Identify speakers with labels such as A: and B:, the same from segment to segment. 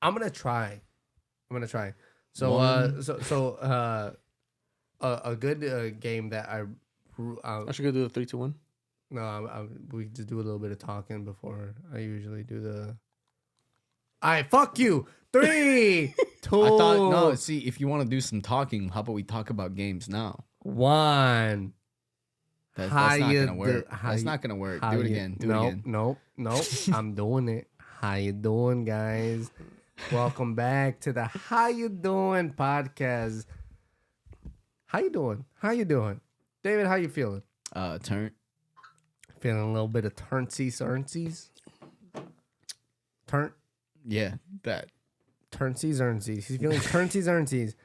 A: I'm gonna try. So a good game that
B: I should go do the 3, 2, 1.
A: no, we just do a little bit of talking before I usually do the. Alright, fuck you. 3, 2.
C: I thought no. See, if you want to do some talking, how about we talk about games now?
A: 1.
C: That's
A: How
C: not
A: you
C: gonna work.
A: do- how
C: That's
A: you-
C: not gonna work.
A: how
C: Do it
A: you-
C: again. Do
A: nope,
C: it again.
A: Nope. I'm doing it. How you doing, guys? Welcome back to the How You Doing podcast. How you doing? David, how you feeling?
C: Turn.
A: Feeling a little bit of turnsies?
C: Yeah, that.
A: Turnsies. He's feeling turnsies.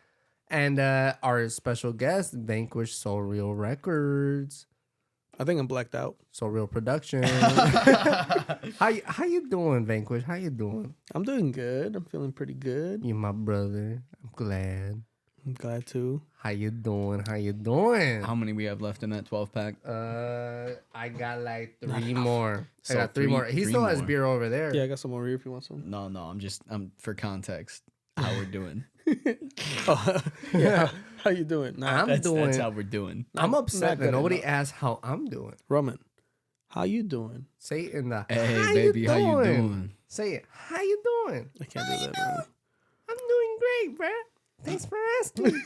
A: And our special guest, Vanquish Soul Real Records.
B: I think I'm blacked out.
A: Soul Real Production. How you doing, Vanquish? How you doing?
B: I'm doing good. I'm feeling pretty good.
A: You my brother. I'm glad.
B: I'm glad to.
A: How you doing?
C: How many we have left in that 12-pack?
A: I got like 3 more.
C: So
A: I got 3 more. He
C: three
A: still has
C: more.
A: beer over there.
B: Yeah, I got some more here if you want some.
C: No, I'm for context. How we're doing.
B: Yeah. How you doing? Nah,
C: That's how we're doing.
A: I'm upset
B: not
A: that
B: good
A: nobody
B: enough.
A: asked how I'm doing.
B: Roman, how you doing?
A: Say it in the
C: Hey,
A: how
C: baby,
A: you
C: how you
A: doing?
C: doing?
A: Say it. How you doing?
B: I can't do that, bro.
A: I'm doing great, bruh. Thanks for asking.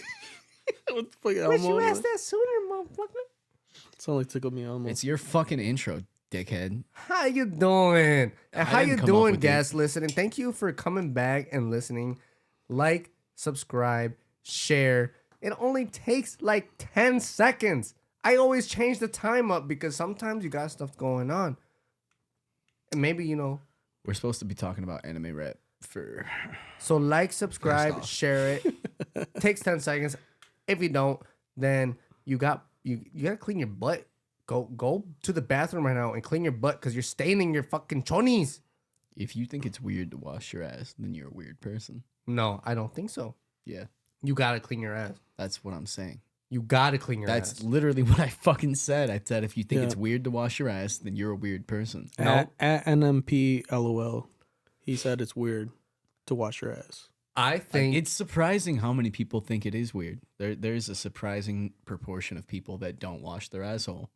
B: What the fuck?
A: Wish you asked that sooner, motherfucker.
B: It's only tickled me almost.
C: It's your fucking intro, dickhead.
A: How you doing? And how
C: didn't
A: you
C: come up
A: doing,
C: with
A: guys? Listening. Thank you for coming back and listening. Like, subscribe, share. It only takes like 10 seconds. I always change the time up because sometimes you got stuff going on. And maybe,
C: We're supposed to be talking about anime rap for.
A: So like, subscribe,
C: off.
A: share it. Takes 10 seconds. If you don't, then you gotta clean your butt. Go to the bathroom right now and clean your butt because you're staining your fucking chonies.
C: If you think it's weird to wash your ass, then you're a weird person.
A: No, I don't think so.
C: Yeah,
A: You gotta clean your ass.
C: that's what I'm saying.
A: You gotta clean your
C: That's
A: ass.
C: literally what I fucking said. I said if you think
B: Yeah.
C: it's weird to wash your ass, then you're a weird person.
B: At NMP LOL, he said it's weird to wash your ass.
A: I think
C: It's surprising how many people think it is weird. There's a surprising proportion of people that don't wash their asshole.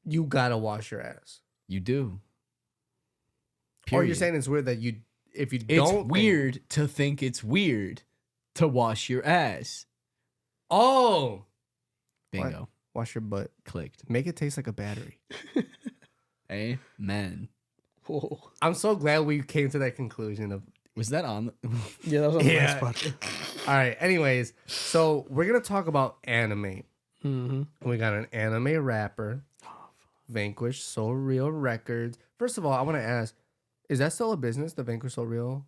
A: you gotta wash your ass.
C: You do.
A: Or
C: Period.
A: you're saying it's weird that if you
C: it's
A: don't think-
C: weird to think it's weird to wash your ass.
A: Oh,
C: Bingo.
A: wash your butt.
C: Clicked.
A: Make it taste like a battery.
C: Amen.
B: Whoa.
A: I'm so glad we came to that conclusion of.
C: Was that on?
B: Yeah, that was on the
A: Yeah.
B: last podcast.
A: All right. Anyways, so we're gonna talk about anime.
B: Mm-hmm.
A: We got an anime rapper, Vanquish Soul Real Records. First of all, I want to ask, is that still a business? The Vanquish Soul Real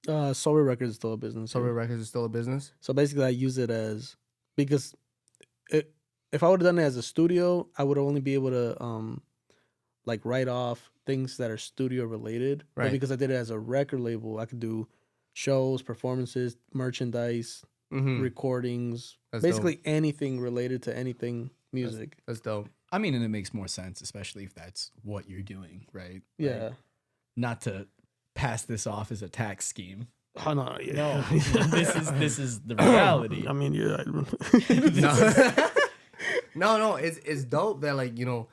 B: Soul Real Records is still a business.
A: Soul
B: here.
A: Real Records is still a business?
B: So basically, I use it as because if I would have done it as a studio, I would only be able to like write off things that are studio related.
A: Right.
B: But because I did it as a record label, I could do shows, performances, merchandise,
A: Mm-hmm.
B: recordings,
A: That's
B: basically anything related to anything music.
A: That's dope.
C: I mean, and it makes more sense, especially if that's what you're doing, right?
B: Yeah.
C: Like, not to pass this off as a tax scheme.
B: Oh, no, yeah.
C: This is the reality.
B: I mean, yeah.
A: No, it's dope that like you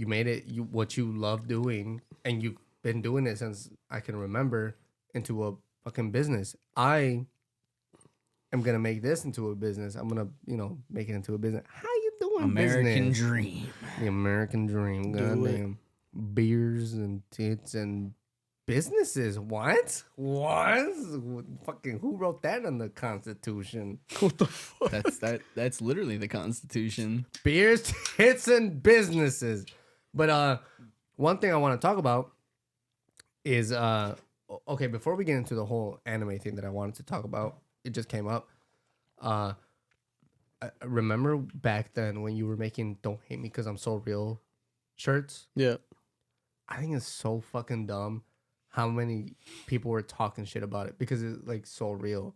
A: made it what you love doing, and you've been doing it since I can remember into a fucking business. I am gonna make this into a business. I'm gonna make it into a business. How you doing?
C: American
A: business?
C: dream.
A: The American dream.
B: Do
A: Goddamn. Beers and tits and businesses. What? Fucking who wrote that in the Constitution?
B: What the fuck?
C: That's literally the Constitution.
A: Beers, tits, and businesses. But one thing I want to talk about is okay, before we get into the whole anime thing that I wanted to talk about, it just came up. I remember back then when you were making "Don't Hate Me Because I'm So Real" shirts?
B: Yeah.
A: I think it's so fucking dumb how many people were talking shit about it because it's like so real.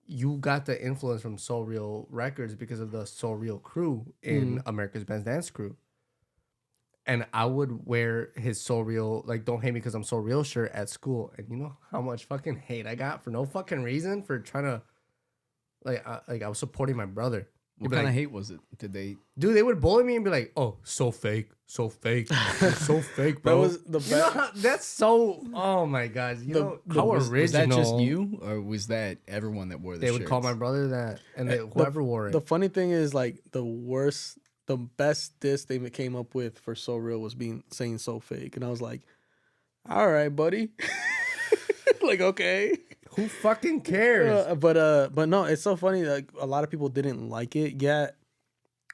A: You got the influence from Soul Real Records because of the Soul Real crew in America's Best Dance Crew. and I would wear his So Real, like, don't hate me because I'm so real shirt at school. And you know how much fucking hate I got for no fucking reason for trying to, like I was supporting my brother.
C: What
A: He'd be
C: kind of
A: like,
C: hate was it? Did they?
A: dude, they would bully me and be like, "Oh, so fake, so fake, you're so fake, bro."
B: That was the
A: You know how, that's so. Oh my god, you know how
C: was
A: original.
C: that just you, or was that everyone that wore the
A: They would call
C: shirts?
A: my brother that, and whoever wore it.
B: The funny thing is, like, the best diss they came up with for So Real was saying so fake, and I was like, all right, buddy, like, okay.
A: Who fucking cares?
B: But no, it's so funny. Like, a lot of people didn't like it. Yet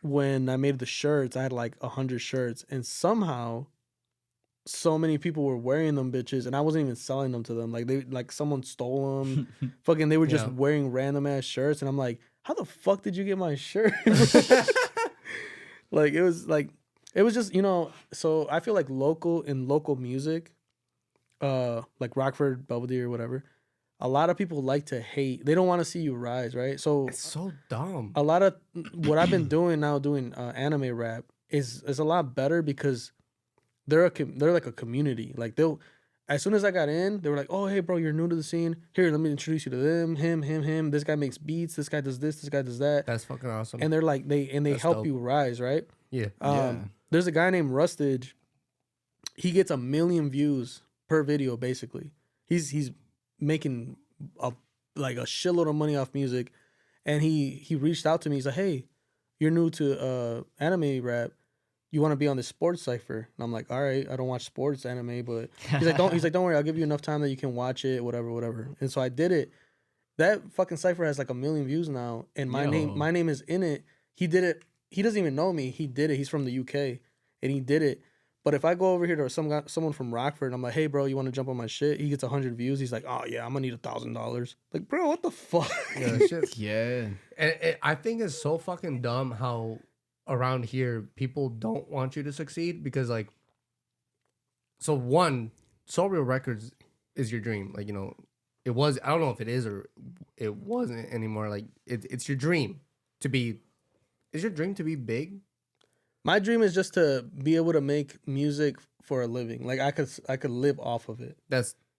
B: when I made the shirts, I had like 100 shirts, and somehow so many people were wearing them bitches, and I wasn't even selling them to them. Like someone stole them. Fucking, they were just
A: Yeah.
B: wearing random ass shirts, and I'm like, how the fuck did you get my shirt? Like, it was just, so I feel like local music, like Rockford, Belvedere, whatever, a lot of people like to hate. They don't want to see you rise, right? So
A: It's so dumb.
B: a lot of what I've been doing now, doing anime rap, is a lot better because they're like a community. Like, as soon as I got in, they were like, "Oh, hey, bro, you're new to the scene. Here, let me introduce you to them. Him. This guy makes beats. This guy does this. This guy does that."
A: That's fucking awesome.
B: And they're like, they
A: That's
B: help
A: dope.
B: you rise, right?
A: Yeah.
C: Yeah.
B: There's a guy named Rustage. He gets 1 million views per video, basically. He's making a shitload of money off music, and he reached out to me. He's like, "Hey, you're new to anime rap. You want to be on this sports cipher?" And I'm like, "All right, I don't watch sports anime, but..." He's like, "Don't worry, I'll give you enough time that you can watch it, whatever." And so I did it. That fucking cipher has like 1 million views now, and my name is in it. He did it. He doesn't even know me. He did it. He's from the UK, and he did it. But if I go over here to someone from Rockford, and I'm like, "Hey, bro, you want to jump on my shit?" He gets 100 views. He's like, "Oh yeah, I'm gonna need $1,000." Like, bro, what the fuck?
A: Yeah, that shit.
C: Yeah.
A: And I think it's so fucking dumb how around here people don't want you to succeed because, like, so one, Soul Real Records is your dream. Like, it was. I don't know if it is or it wasn't anymore. Like, it's your dream to be. Is your dream to be big?
B: My dream is just to be able to make music for a living. Like, I could live off of it.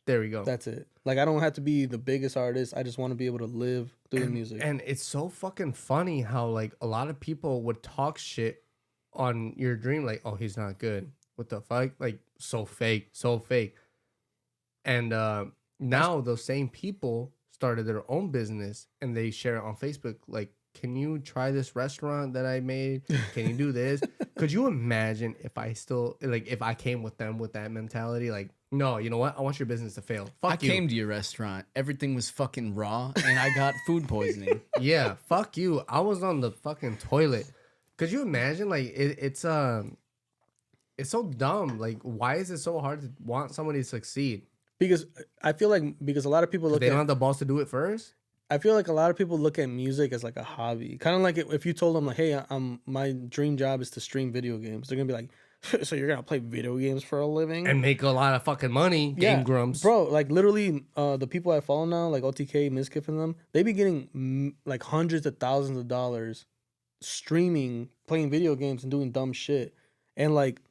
A: There we go.
B: That's it. Like, I don't have to be the biggest artist. I just want to be able to live doing music.
A: And it's so fucking funny how, like, a lot of people would talk shit on your dream, like, "Oh, he's not good. What the fuck? Like, so fake, so fake." And now those same people started their own business and they share it on Facebook. Like, "Can you try this restaurant that I made? Can you do this?" Could you imagine if I came with them with that mentality? Like, no, you know what? I want your business to fail. Fuck
C: I
A: you.
C: came to your restaurant. Everything was fucking raw, and I got food poisoning.
A: Yeah, fuck you. I was on the fucking toilet. Could you imagine? Like, it's so dumb. Like, why is it so hard to want somebody to succeed?
B: Because I feel like a lot of people look
A: They don't
B: at
A: have the balls to do it first.
B: I feel like a lot of people look at music as like a hobby. Kind of like if you told them like, "Hey, my dream job is to stream video games." They're gonna be like, "So you're gonna play video games for a living
A: And make a lot of fucking money, Game Grumps.
B: bro?" Like, literally, the people I follow now, like OTK, Mizkif, and them, they be getting like hundreds of thousands of dollars streaming, playing video games, and doing dumb shit. And like,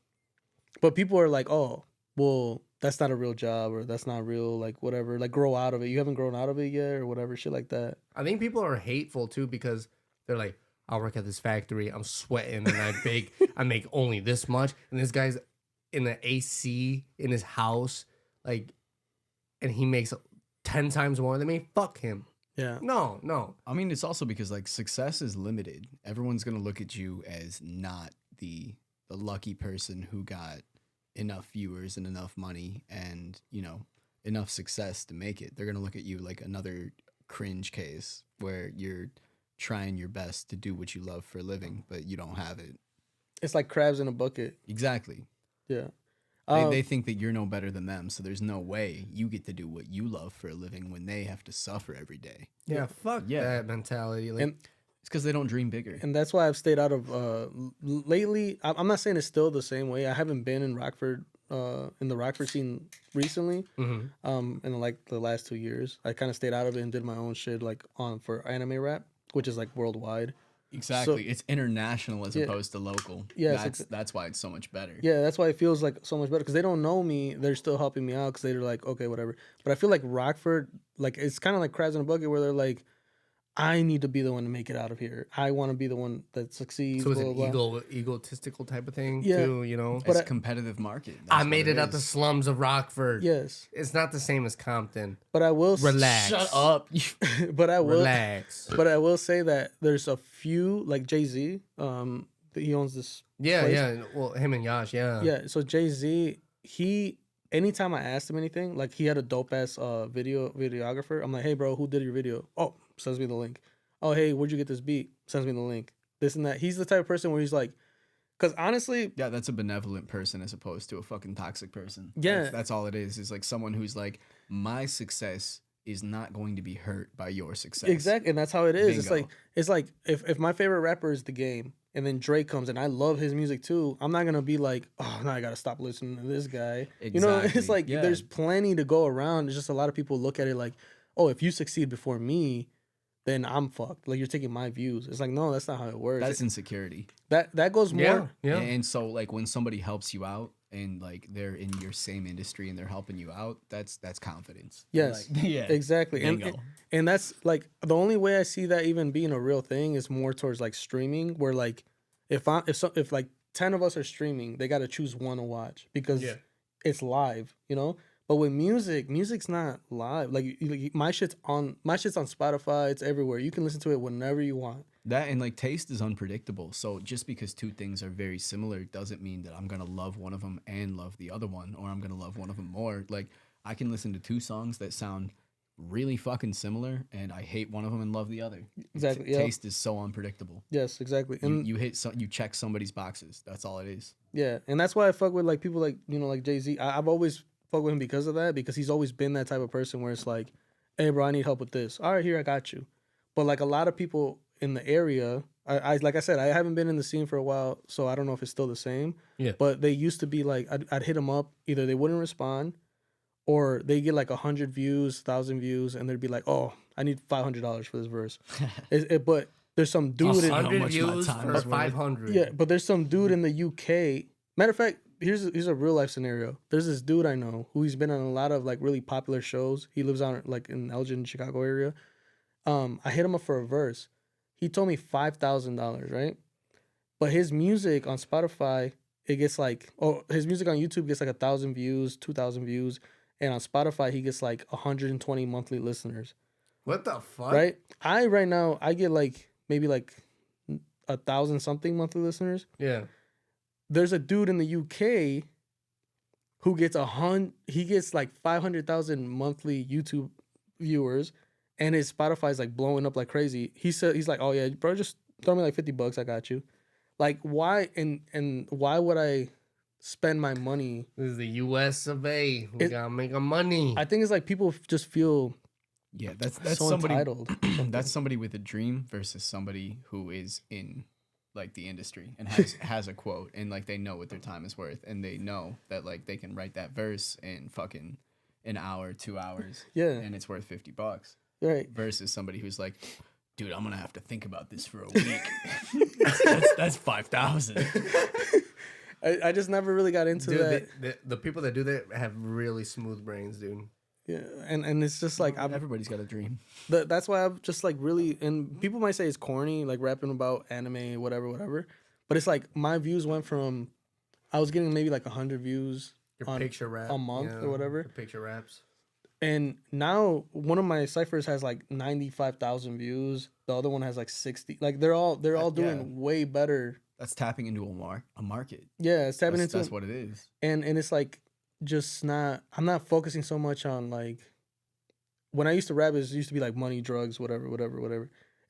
B: but people are like, "Oh, well, that's not a real job, or that's not real, like, whatever, like, grow out of it. You haven't grown out of it yet," or whatever, shit like that.
A: I think people are hateful too because they're like, "I'll work at this factory. I'm sweating and I bake. I make only this much." And this guy's in the AC in his house, like, and he makes 10 times more than me. Fuck him.
B: Yeah.
A: No.
C: I mean, it's also because like success is limited. Everyone's gonna look at you as not the lucky person who got enough viewers and enough money and enough success to make it. They're gonna look at you like another cringe case where you're trying your best to do what you love for a living, but you don't have it.
B: It's like crabs in a bucket.
C: Exactly.
B: Yeah.
C: They think that you're no better than them, so there's no way you get to do what you love for a living when they have to suffer every day.
A: Yeah, fuck
C: Yeah.
A: that mentality. Like,
B: And
C: It's because they don't dream bigger.
B: and that's why I've stayed out of lately. I'm not saying it's still the same way. I haven't been in Rockford in the Rockford scene recently.
A: mhm.
B: In like the last 2 years, I kind of stayed out of it and did my own shit, like for anime rap, which is like worldwide.
C: Exactly. It's international as
B: Yeah.
C: opposed to local.
B: Yes,
C: That's why it's so much better.
B: Yeah, that's why it feels like so much better because they don't know me. They're still helping me out because they're like, okay, whatever. But I feel like Rockford, like it's kind of like crabs in a bucket where they're like, I need to be the one to make it out of here. I want to be the one that succeeds.
A: So it's
B: blah,
A: an
B: blah, blah.
A: egotistical type of thing
B: Yeah.
A: too, you know.
B: But
C: It's
B: I-
C: a competitive market.
A: I
C: That's
A: made
C: what
A: it out the
C: is.
A: slums of Rockford.
B: Yes,
A: It's not the same as Compton.
B: but I will
A: Relax.
C: Shut up.
B: but I will.
A: Relax.
B: But I will say that there's a few like Jay-Z. That he owns this.
A: Yeah,
B: place.
A: yeah. Well, him and Yash, yeah.
B: Yeah. So Jay-Z, he anytime I asked him anything, like he had a dope ass videographer. I'm like, hey bro, who did your video? Oh, sends me the link. Oh, hey, where'd you get this beat? Sends me the link. This and that. He's the type of person where he's like, because honestly,
C: Yeah, that's a benevolent person as opposed to a fucking toxic person.
B: Yeah.
C: That's all it is. Is like someone who's like, my success is not going to be hurt by your success.
B: exactly, and that's how it is.
C: Bingo.
B: It's like if my favorite rapper is The Game, and then Drake comes and I love his music too, I'm not gonna be like, oh, now I gotta stop listening to this guy. You know, it's
C: Exactly.
B: like
C: Yeah.
B: there's plenty to go around. It's just a lot of people look at it like, oh, if you succeed before me, then I'm fucked. Like you're taking my views. It's like, no, that's not how it works.
C: That's insecurity.
B: that goes more.
A: Yeah, yeah.
C: And so like when somebody helps you out and like they're in your same industry and they're helping you out, that's confidence.
B: Yes,
C: Like, yeah.
B: exactly.
C: Bingo.
B: And that's like the only way I see that even being a real thing is more towards like streaming, where like if like 10 of us are streaming, they got to choose one to watch because
A: Yeah.
B: it's live, you know. But with music's not live. Like my shit's on Spotify. It's everywhere. You can listen to it whenever you want.
C: That and like taste is unpredictable. So just because two things are very similar doesn't mean that I'm gonna love one of them and love the other one, or I'm gonna love one of them more. Like I can listen to two songs that sound really fucking similar, and I hate one of them and love the other.
B: Exactly, yeah.
C: Taste is so unpredictable.
B: Yes, exactly.
C: You,
B: And
C: you check somebody's boxes. That's all it is.
B: yeah, and that's why I fuck with like people like like Jay-Z. I've always fuck with him because of that, because he's always been that type of person where it's like, hey bro, I need help with this. All right, here, I got you. But like a lot of people in the area, I like I said, I haven't been in the scene for a while, so I don't know if it's still the same.
A: Yeah.
B: But they used to be like, I'd hit them up, either they wouldn't respond, or they get like 100 views, 1,000 views, and they'd be like, oh, I need $500 for this verse. But there's some dude in
A: 100
C: much my
A: views
C: time
A: for
C: is worth.
A: 500.
B: yeah, but there's some dude in the UK. Matter of fact, here's a real life scenario. There's this dude I know who he's been on a lot of like really popular shows. He lives on like in Elgin, Chicago area. I hit him up for a verse. He told me $5,000, right? But his music on Spotify, it gets like, his music on YouTube gets like 1,000 views, 2,000 views, and on Spotify he gets like 120 monthly listeners.
A: What the fuck?
B: Right? Right now I get like maybe like 1,000 something monthly listeners.
A: Yeah.
B: There's a dude in the UK who gets he gets like 500,000 monthly YouTube viewers, and his Spotify is like blowing up like crazy. He's like, oh yeah, bro, just throw me like $50, I got you. Like why and why would I spend my money?
A: This is the US of A. We gotta make our money.
B: I think it's like people just feel
C: Yeah, that's
B: so
C: somebody.
B: entitled.
C: That's somebody with a dream versus somebody who is in like the industry and has a quote and like they know what their time is worth and they know that like they can write that verse in fucking an hour, 2 hours,
B: Yeah.
C: and it's worth $50.
B: Right.
C: Versus somebody who's like, dude, I'm gonna have to think about this for a week. that's 5,000.
B: I just never really got into
A: Dude,
B: that.
A: the people that do that have really smooth brains, dude.
B: Yeah, and it's just like
C: Everybody's got a dream.
B: that's why I'm just like really, and people might say it's corny, like rapping about anime, whatever. But it's like my views went from, I was getting maybe like 100 views
A: Your picture rap
B: a month or whatever.
A: Your picture raps.
B: And now one of my ciphers has like 95,000 views. The other one has like 60. Like they're all doing
C: Yeah.
B: way better.
C: That's tapping into a market.
B: Yeah, it's tapping into
C: That's what it is.
B: and it's like just not, I'm not focusing so much on like, when I used to rap, it used to be like money, drugs, whatever.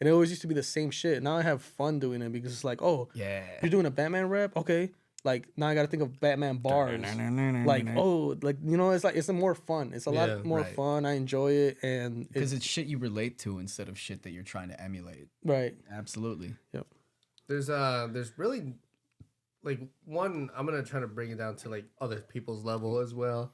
B: And it always used to be the same shit. Now I have fun doing it because it's like, oh,
C: Yeah.
B: you're doing a Batman rap? Okay. Like now I got to think of Batman bars. Like, oh, like, it's like, it's more fun. It's a
A: Yeah,
B: lot more
C: right.
B: fun. I enjoy it. And
C: Because it's shit you relate to instead of shit that you're trying to emulate.
B: right.
C: Absolutely.
A: There's really like one, I'm gonna try to bring it down to like other people's level as well.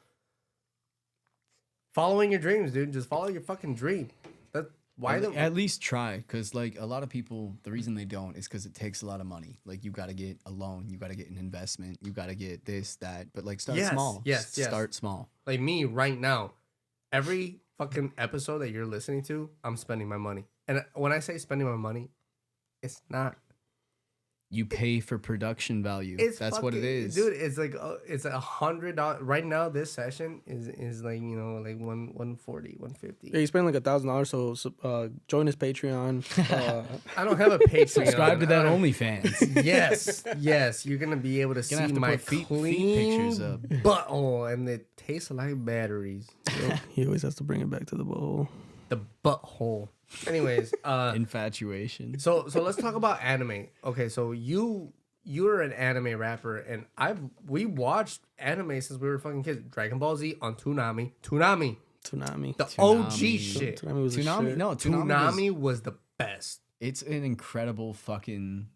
A: Following your dreams, dude. Just follow your fucking dream. That Why
C: at least try, because like a lot of people, the reason they don't is because it takes a lot of money. Like you got to get a loan, you got to get an investment, you got to get this, that. But like start small.
A: Yes.
C: Start small.
A: Like me right now, every fucking episode that you're listening to, I'm spending my money. And when I say spending my money, it's not.
C: You pay for production value. That's what it is,
A: dude. It's like it's $100 right now. This session is like, you know, like 140, 150.
B: Yeah, you spend like $1,000. So join his Patreon.
A: I don't have a Patreon.
C: Subscribe to that OnlyFans.
A: yes. You're gonna be able to see
C: have to
A: my
C: put feet
A: clean
C: pictures up.
A: butthole, and it tastes like batteries.
B: He always has to bring it back to the bowl.
A: The butthole. Anyways,
C: Infatuation.
A: so let's talk about anime. Okay, so you're an anime rapper, and we watched anime since we were fucking kids. Dragon Ball Z on Toonami.
B: Tsunami.
A: The OG shit.
B: Tsunami was the shit.
C: No,
A: Toonami was the best.
C: It's an incredible fucking.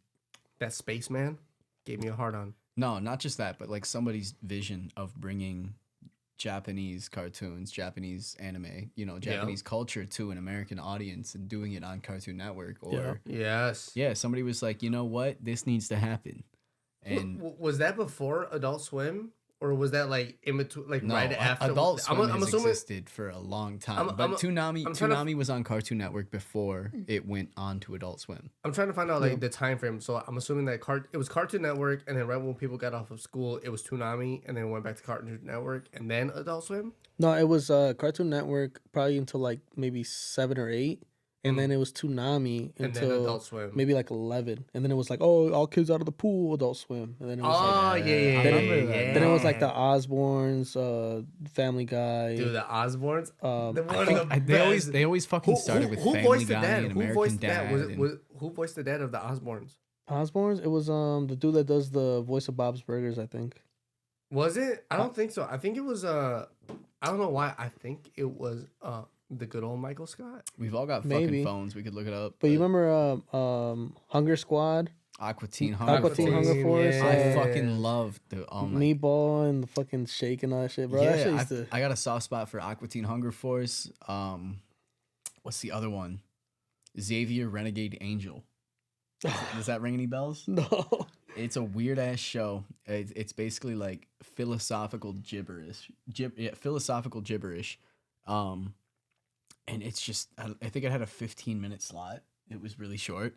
A: That spaceman gave me a hard on.
C: No, not just that, but like somebody's vision of bringing Japanese cartoons, Japanese anime, you know, Japanese culture to an American audience and doing it on Cartoon Network. Or
A: Yes.
C: Somebody was like, you know what, this needs to happen. And
A: was that before Adult Swim, or was that like in between, like
C: no,
A: right after?
C: Adult Swim
A: I'm
C: has
A: assuming
C: existed for a long time, but Toonami was on Cartoon Network before it went on to Adult Swim.
A: I'm trying to find out like the time frame. So I'm assuming that it was Cartoon Network, and then right when people got off of school, it was Toonami, and then went back to Cartoon Network, and then Adult Swim.
B: No, it was Cartoon Network probably until like maybe 7 or 8. And then it was Toonami
A: And then
B: until
A: Adult Swim.
B: maybe like 11. And then it was like, oh, all kids out of the pool, Adult Swim. And then it was
A: yeah.
B: Then it was like the Osbournes, Family Guy.
A: Dude, the Osbournes.
C: They always fucking started with Family Guy and American Dad.
A: Who voiced the dad of the Osbournes?
B: Osbournes? It was the dude that does the voice of Bob's Burgers, I think.
A: Was it? I don't think so. I think it was I don't know why. I think it was the good old Michael Scott.
C: We've all got fucking phones. We could look it up.
B: But you remember Hunger Squad?
C: Aqua Teen Hunger
B: Force.
C: Yeah. I fucking love the
B: Meatball and the fucking shake and all that shit, bro.
C: Yeah,
B: that shit
C: I got a soft spot for Aqua Teen Hunger Force. What's the other one? Xavier Renegade Angel. Does that ring any bells?
B: No.
C: It's a weird ass show. It's basically like philosophical gibberish. Philosophical gibberish. And it's just, I think it had a 15-minute slot. It was really short.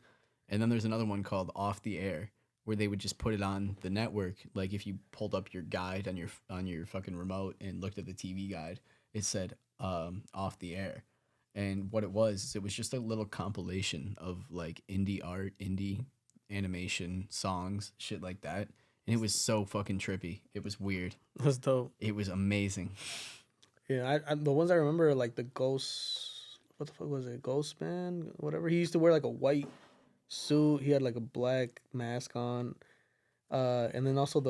C: And then there's another one called Off the Air, where they would just put it on the network. Like if you pulled up your guide on your fucking remote and looked at the TV guide, it said Off the Air. And what it was just a little compilation of like indie art, indie animation, songs, shit like that. And it was so fucking trippy. It was weird.
B: That's dope.
C: It was amazing.
B: Yeah, I the ones I remember are like the Ghost. What the fuck was it? Ghost Man? Whatever. He used to wear like a white suit. He had like a black mask on. And then also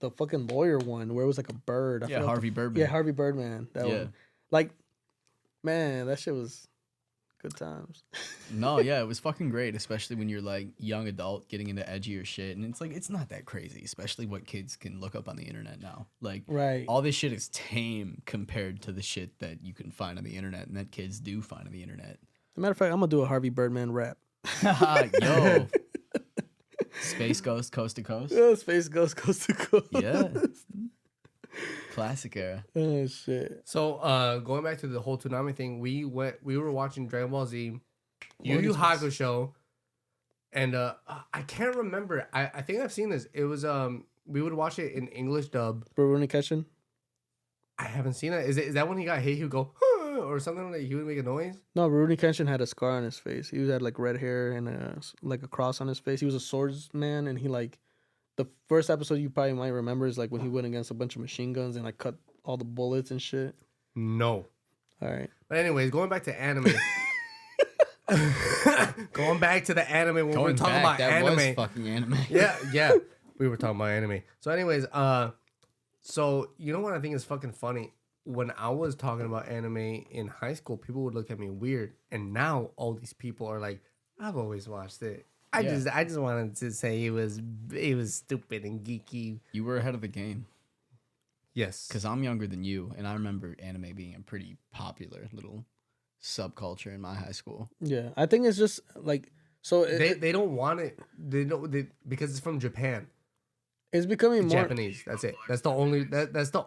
B: the fucking lawyer one where it was like a bird.
C: Harvey Birdman.
B: Yeah, Harvey Birdman. That one. Like, man, that shit was good times.
C: No, yeah, it was fucking great, especially when you're like young adult getting into edgier shit, and it's like it's not that crazy, especially what kids can look up on the internet now. Like,
B: right,
C: all this shit is tame compared to the shit that you can find on the internet and that kids do find on the internet.
B: As a matter of fact, I'm gonna do a Harvey Birdman rap.
C: Yo, Space Ghost Coast to Coast.
B: Yeah, Space Ghost Coast to Coast.
C: Yeah. Classic era.
B: Oh shit.
A: So going back to the whole Toonami thing, we were watching Dragon Ball Z, Yu Yu Hakusho, and I can't remember. I think I've seen this. It was we would watch it in English dub.
B: Rurouni Kenshin?
A: I haven't seen it. Is that when he got hit? He would go huh, or something like he would make a noise.
B: No, Rurouni Kenshin had a scar on his face. He had like red hair and like a cross on his face. He was a swordsman, and he like. The first episode you probably might remember is like when he went against a bunch of machine guns and like cut all the bullets and shit.
A: No.
B: All right.
A: But anyways, going back to anime. Going back to the anime when we were talking about anime.
C: Was fucking anime.
A: Yeah. We were talking about anime. So anyways, so you know what I think is fucking funny? When I was talking about anime in high school, people would look at me weird. And now all these people are like, I've always watched it. I just wanted to say it was stupid and geeky.
C: You were ahead of the game.
A: Yes.
C: Because I'm younger than you, and I remember anime being a pretty popular little subculture in my high school.
B: Yeah, I think it's just like so.
A: They don't want it. They don't because it's from Japan.
B: It's becoming more
A: Japanese. That's it. That's the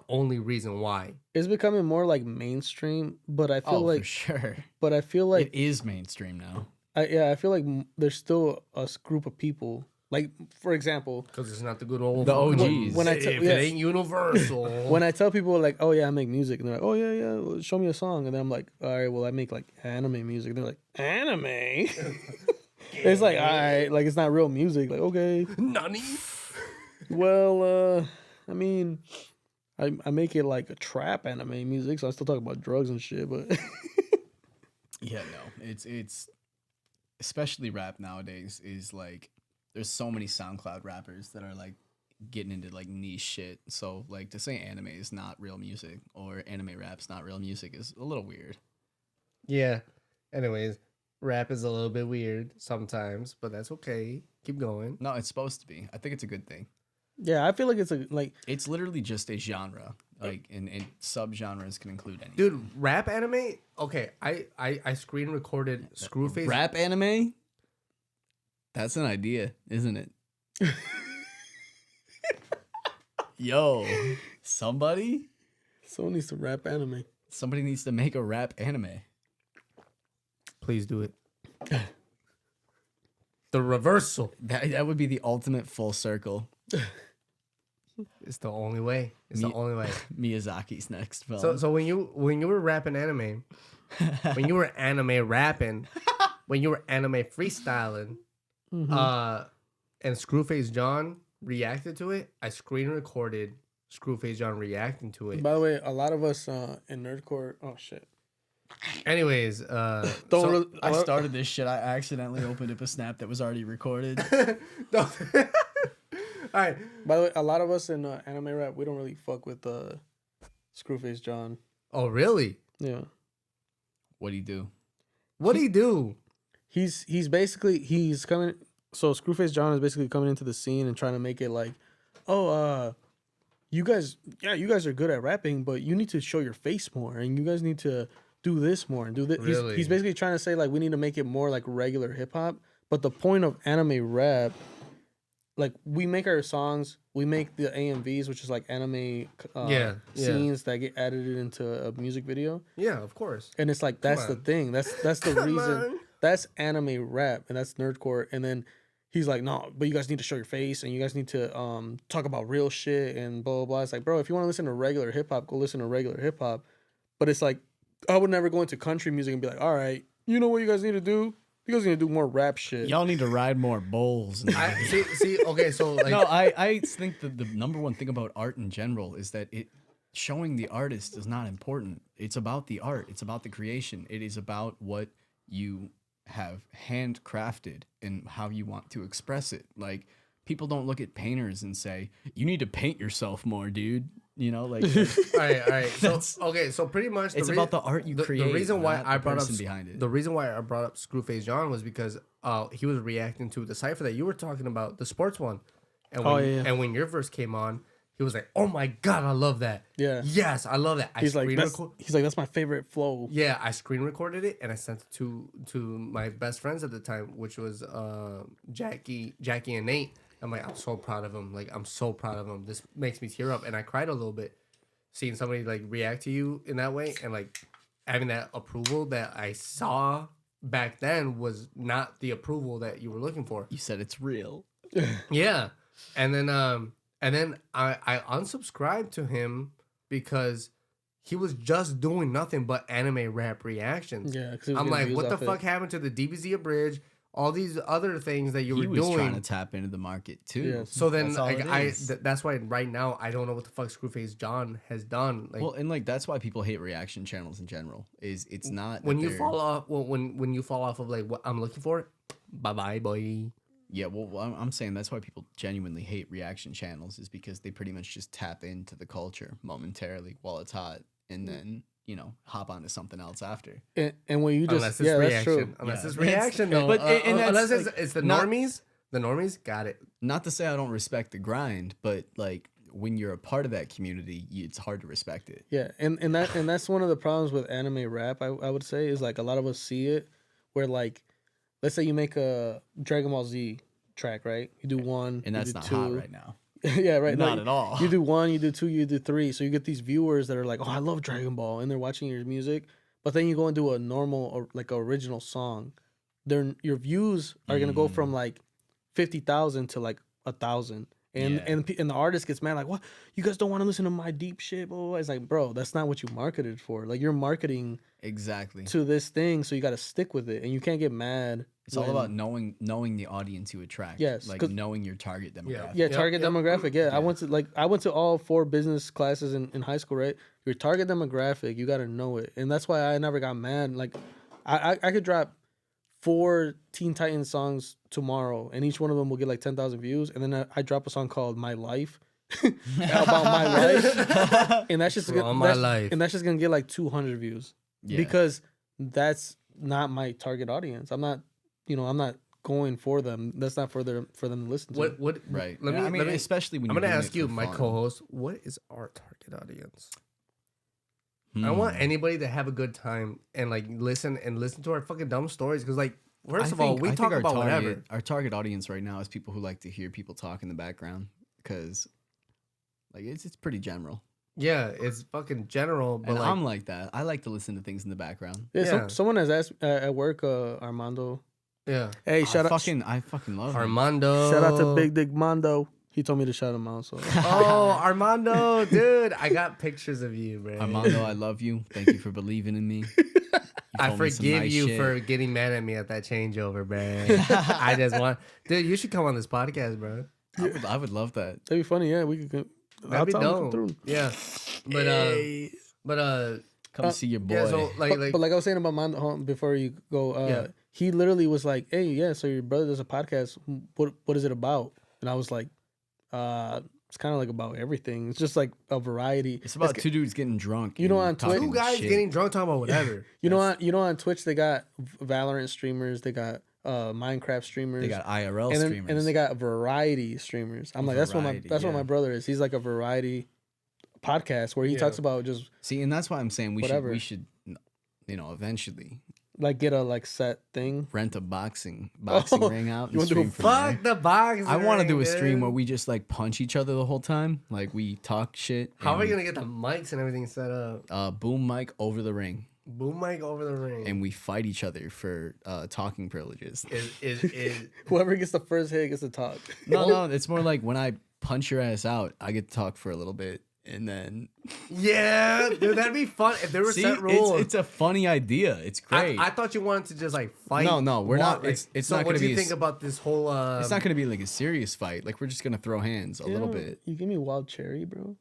A: only reason why.
B: It's becoming more like mainstream, but I feel
C: For sure.
B: but I feel like
C: It is mainstream now.
B: I feel like there's still a group of people. Like for example,
A: Because it's not the good old
C: The OGs.
B: When I
A: if
B: tell-
A: it
B: yeah.
A: ain't universal.
B: when I tell people like, oh yeah, I make music, and they're like, oh yeah, yeah, well, show me a song, and then I'm like, all right, well I make like anime music. And they're like, anime? It's like, all right, like it's not real music. Like okay,
A: Nani?
B: well, I mean, I make it like a trap anime music, so I still talk about drugs and shit, but
C: Yeah, no. It's especially rap nowadays is like there's so many SoundCloud rappers that are like getting into like niche shit. So like to say anime is not real music or anime rap's not real music is a little weird.
A: Yeah. Anyways, rap is a little bit weird sometimes, but that's okay. Keep going.
C: No, it's supposed to be. I think it's a good thing.
B: yeah, I feel like it's
C: It's literally just a genre. Like and subgenres can include anything.
A: Dude, rap anime? Okay, I screen recorded Screwface.
C: Rap anime? That's an idea, isn't it? Yo, somebody
B: someone needs to rap anime.
C: needs to make a rap anime.
A: Please do it. The reversal.
C: That would be the ultimate full circle.
A: It's the only way. It's the only way.
C: Miyazaki's next film.
A: So when you were rapping anime, when you were anime rapping, when you were anime freestyling, and Screwface John reacted to it, I screen recorded Screwface John reacting to it.
B: By the way, a lot of us in nerdcore. Oh shit.
A: Anyways,
B: Don't
A: so-
B: really,
C: I started this shit. I accidentally opened up a snap that was already recorded.
A: All right.
B: By the way, a lot of us in anime rap, we don't really fuck with Screwface John.
A: Oh, really?
B: Yeah,
C: What'd he do?
A: What'd he do?
B: he's basically he's coming. So Screwface John is basically coming into the scene and trying to make it like, oh, you guys are good at rapping, but you need to show your face more, and you guys need to do this more and do this.
A: Really?
B: He's basically trying to say like we need to make it more like regular hip hop. But the point of anime rap, like we make our songs, we make the AMVs, which is like anime
A: Yeah.
B: scenes that get edited into a music video,
A: Yeah, of course.
B: and it's like that's the
A: on.
B: thing. That's the
A: Come
B: reason.
A: on.
B: That's anime rap, and that's nerdcore. And then he's like, no, but you guys need to show your face, and you guys need to talk about real shit and blah blah blah. It's like, bro, if you want to listen to regular hip hop, go listen to regular hip hop. But it's like, I would never go into country music and be like, all right, you know what you guys need to do? You guys need to do more rap shit.
C: Y'all need to ride more bulls. And
A: I see. Okay, so like,
C: no, I think that the number one thing about art in general is that showing the artist is not important. It's about the art. It's about the creation. It is about what you have handcrafted and how you want to express it. Like people don't look at painters and say, you need to paint yourself more, dude. You know, like
A: all right. So okay, so pretty much
C: it's about the art you create.
A: The reason why
C: not
A: I
C: the
A: brought up
C: person behind it.
A: the reason why I brought up Screwface John was because he was reacting to the cipher that you were talking about, the sports one, and when, and when your verse came on, he was like, "Oh my god, I love that!
B: Yeah.
A: Yes, I love that."
B: He's like, that's my favorite flow.
A: Yeah, I screen recorded it and I sent it to my best friends at the time, which was Jackie and Nate. I'm like, I'm so proud of him. Like, I'm so proud of him. This makes me tear up, and I cried a little bit seeing somebody like react to you in that way, and like having that approval that I saw back then was not the approval that you were looking for.
C: You said it's real.
A: Yeah, and then I unsubscribed to him because he was just doing nothing but anime rap reactions.
B: Yeah,
A: I'm like, what the fuck happened to the DBZ Abridged? All these other things that you were doing.
C: Trying to tap into the market too.
B: Yes.
A: So then,
C: That's all
A: like,
C: it is.
A: that's why right now I don't know what the fuck Screwface John has done. Like,
C: Well, and like that's why people hate reaction channels in general. Is it's not
A: when
C: that
A: you
C: they're-
A: fall off, when you fall off of like what I'm looking for, bye bye, boy.
C: Yeah, well, I'm saying that's why people genuinely hate reaction channels is because they pretty much just tap into the culture momentarily while it's hot, and then hop onto something else after.
B: And when you just
A: Unless it's
B: that's
A: reaction,
B: true.
A: unless
C: Yeah.
A: it's reaction, though.
C: But and that's,
A: unless
C: like,
A: it's the
C: not-
A: normies, got it.
C: Not to say I don't respect the grind, but like when you're a part of that community, it's hard to respect it.
B: Yeah, and that's one of the problems with anime rap. I would say is like a lot of us see it where like, let's say you make a Dragon Ball Z track, right? You do one,
C: And that's
B: you do
C: not
B: two.
C: hot right now.
B: Yeah, right.
C: Not at all.
B: You do one, you do two, you do three. So you get these viewers that are like, "Oh, I love Dragon Ball," and they're watching your music. But then you go and do a normal or like original song. Your views are gonna go from like 50,000 to like 1,000. And the artist gets mad like, what? You guys don't want to listen to my deep shit, blah, blah, blah. It's like, bro, that's not what you marketed for. Like you're marketing
C: exactly
B: to this thing, so you got to stick with it, and you can't get mad.
C: It's all about knowing the audience you attract.
B: Yes,
C: like knowing your target demographic.
B: Yeah, target demographic. Yeah. I went to all 4 business classes in high school. Right, your target demographic, you got to know it, and that's why I never got mad. Like, I could drop 4 Teen Titans songs tomorrow, and each one of them will get like 10,000 views, and then I drop a song called "My Life." About my life, and that's just gonna get like 200 views because that's not my target audience. I'm not going for them. That's not for them to listen to.
A: What?
C: Right.
A: Let me,
C: especially when
A: I'm
C: you're
A: gonna
C: doing
A: ask
C: it
A: you,
C: for
A: my
C: fun.
A: co-host, what is our target audience? I want anybody to have a good time and like listen to our fucking dumb stories because like first of all, we talk about whatever.
C: Our target audience right now is people who like to hear people talk in the background because like it's pretty general.
A: Yeah, it's fucking general. But
C: And
A: like,
C: I'm like that. I like to listen to things in the background.
B: Yeah, someone has asked at work, Armando.
A: Yeah.
B: Hey,
C: I fucking love him.
A: Armando.
B: Shout out to Big Dick Mondo. He told me to shout him out. So
A: Oh, Armando, dude, I got pictures of you, bro.
C: Armando, I love you. Thank you for believing in me.
A: I forgive you for getting mad at me at that changeover, bro. I just want, dude, you should come on this podcast, bro.
C: I would love that.
B: that'd be funny. Yeah, we could.
A: That'd be dope. Yeah, but
C: Come see your boy.
A: yeah. So
B: But like I was saying about Mondo before you go, he literally was like, "Hey, yeah, so your brother does a podcast. What is it about?" And I was like, it's kind of like about everything. It's just like a variety.
C: It's about 2 dudes getting drunk.
B: You know,
C: and
B: on Twitch,
C: talking
A: 2 guys
C: shit.
A: getting drunk talking about whatever.
B: You know on Twitch they got Valorant streamers, they got Minecraft streamers,
C: They got IRL
B: and
C: streamers.
B: then they got variety streamers. I'm like, that's what my brother is. He's like a variety podcast where he talks about just
C: See, and that's why I'm saying
B: whatever.
C: we should eventually
B: like get a like set thing.
C: rent a boxing ring out
B: you
C: and
B: wanna do
C: stream
B: a
C: from
A: Fuck
C: there.
A: the box.
C: I want to do a
A: dude.
C: stream where we just like punch each other the whole time, like we talk shit.
A: How are we
C: and,
A: gonna get the mics and everything set up?
C: boom mic over the ring,
A: Boom mic over the ring.
C: and we fight each other for talking privileges.
A: Is
B: Whoever gets the first hit gets to talk.
C: No, it's more like when I punch your ass out, I get to talk for a little bit, and then
A: yeah, dude, that'd be fun if there were set rules.
C: it's a funny idea. It's great.
A: I thought you wanted to just like fight.
C: No, we're not.
A: Like,
C: It's
A: so
C: not
A: what
C: going
A: do
C: to
A: you
C: be.
A: think about this whole?
C: It's not going to be like a serious fight. Like we're just going to throw hands a little bit.
B: You give me wild cherry, bro.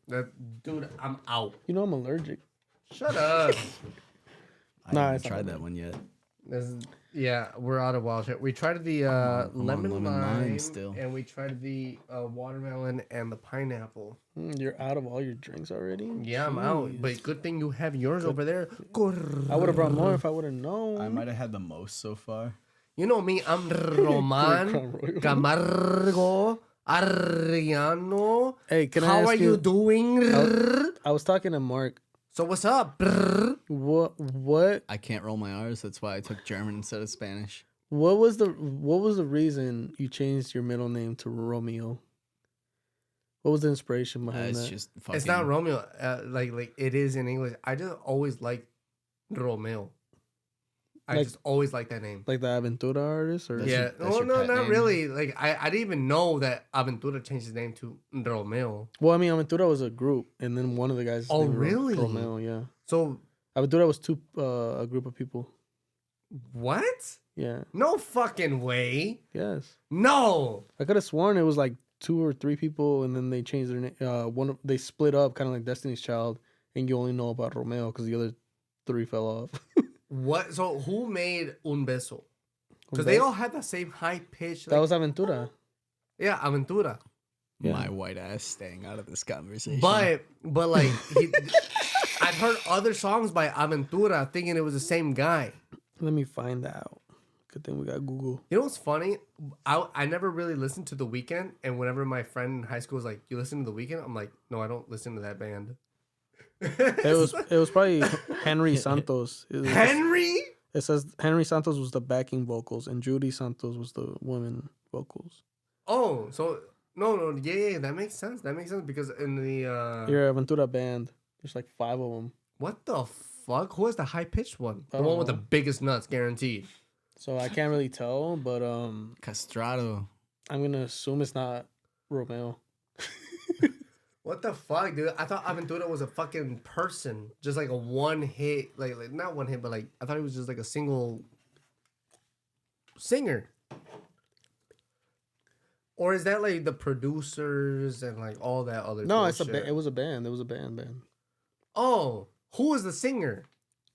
A: Dude, I'm out.
B: You know I'm allergic.
A: Shut up.
C: I
B: Nah,
C: haven't
B: it's not
C: tried
B: bad.
C: that one yet.
A: Yeah, we're out of wild cherry. We tried the
C: I'm on
A: lemon
C: lemon lime
A: lime
C: still.
A: and we tried the watermelon and the pineapple.
B: You're out of all your drinks already?
A: Yeah, I'm out.
B: Jeez.
A: But good thing you have yours over there.
B: I would have brought more if I would have known.
C: I might have had the most so far.
A: You know me, I'm Roman Camargo Ariano.
B: Hey, can I
A: How
B: ask
A: are you doing?
B: I was talking to Mark.
A: So what's up?
B: What
C: I can't roll my R's. That's why I took German instead of Spanish.
B: what was the reason you changed your middle name to Romeo? What was the inspiration behind
C: It's
B: that?
C: just fucking.
A: It's not Romeo. Like it is in English. I just always like Romeo. I
B: Like-
A: just always like that name.
B: Like the Aventura artist, or
C: That's
A: Yeah.
C: your- that's
A: No,
C: your
A: no,
C: pet
A: not
C: name?
A: really. Like I didn't even know that Aventura changed his name to Romeo.
B: well, I mean, Aventura was a group, and then one of the guys.
A: Oh,
B: named
A: really?
B: Romeo, yeah.
A: So
B: Aventura was a group of people.
A: what?
B: Yeah.
A: No fucking way.
B: Yes.
A: No.
B: I could have sworn it was like 2 or 3 people, and then they changed their name. They split up, kind of like Destiny's Child, and you only know about Romeo because the other 3 fell off.
A: What? So who made Un Beso? Because they all had the same high pitch.
B: That was Aventura.
A: Yeah, Aventura.
B: Yeah.
C: My white ass staying out of this conversation.
A: But like I've heard other songs by Aventura thinking it was the same guy.
B: Let me find out. Good thing we got Google.
A: You know what's funny? I never really listened to The Weeknd, and whenever my friend in high school was like, "You listen to The Weeknd?" I'm like, "No, I don't listen to that band."
B: It was probably Henry Santos.
A: Henry.
B: It says Henry Santos was the backing vocals and Judy Santos was the women vocals.
A: Oh, so no, yeah, that makes sense. That makes sense because in the
B: Your Aventura band, there's like 5 of them.
A: what the fuck? Who is the high pitched one? The
B: I don't
A: one with the
B: know.
A: biggest nuts, guaranteed.
B: So I can't really tell, but
C: Castrado.
B: I'm gonna assume it's not Romeo.
A: What the fuck, dude? I thought Aventura was a fucking person, just like a one hit, like not one hit, but like I thought he was just like a single singer. Or is that like the producers and like all that other?
B: No,
A: bullshit?
B: it was a band. It was a band.
A: Oh, who was the singer?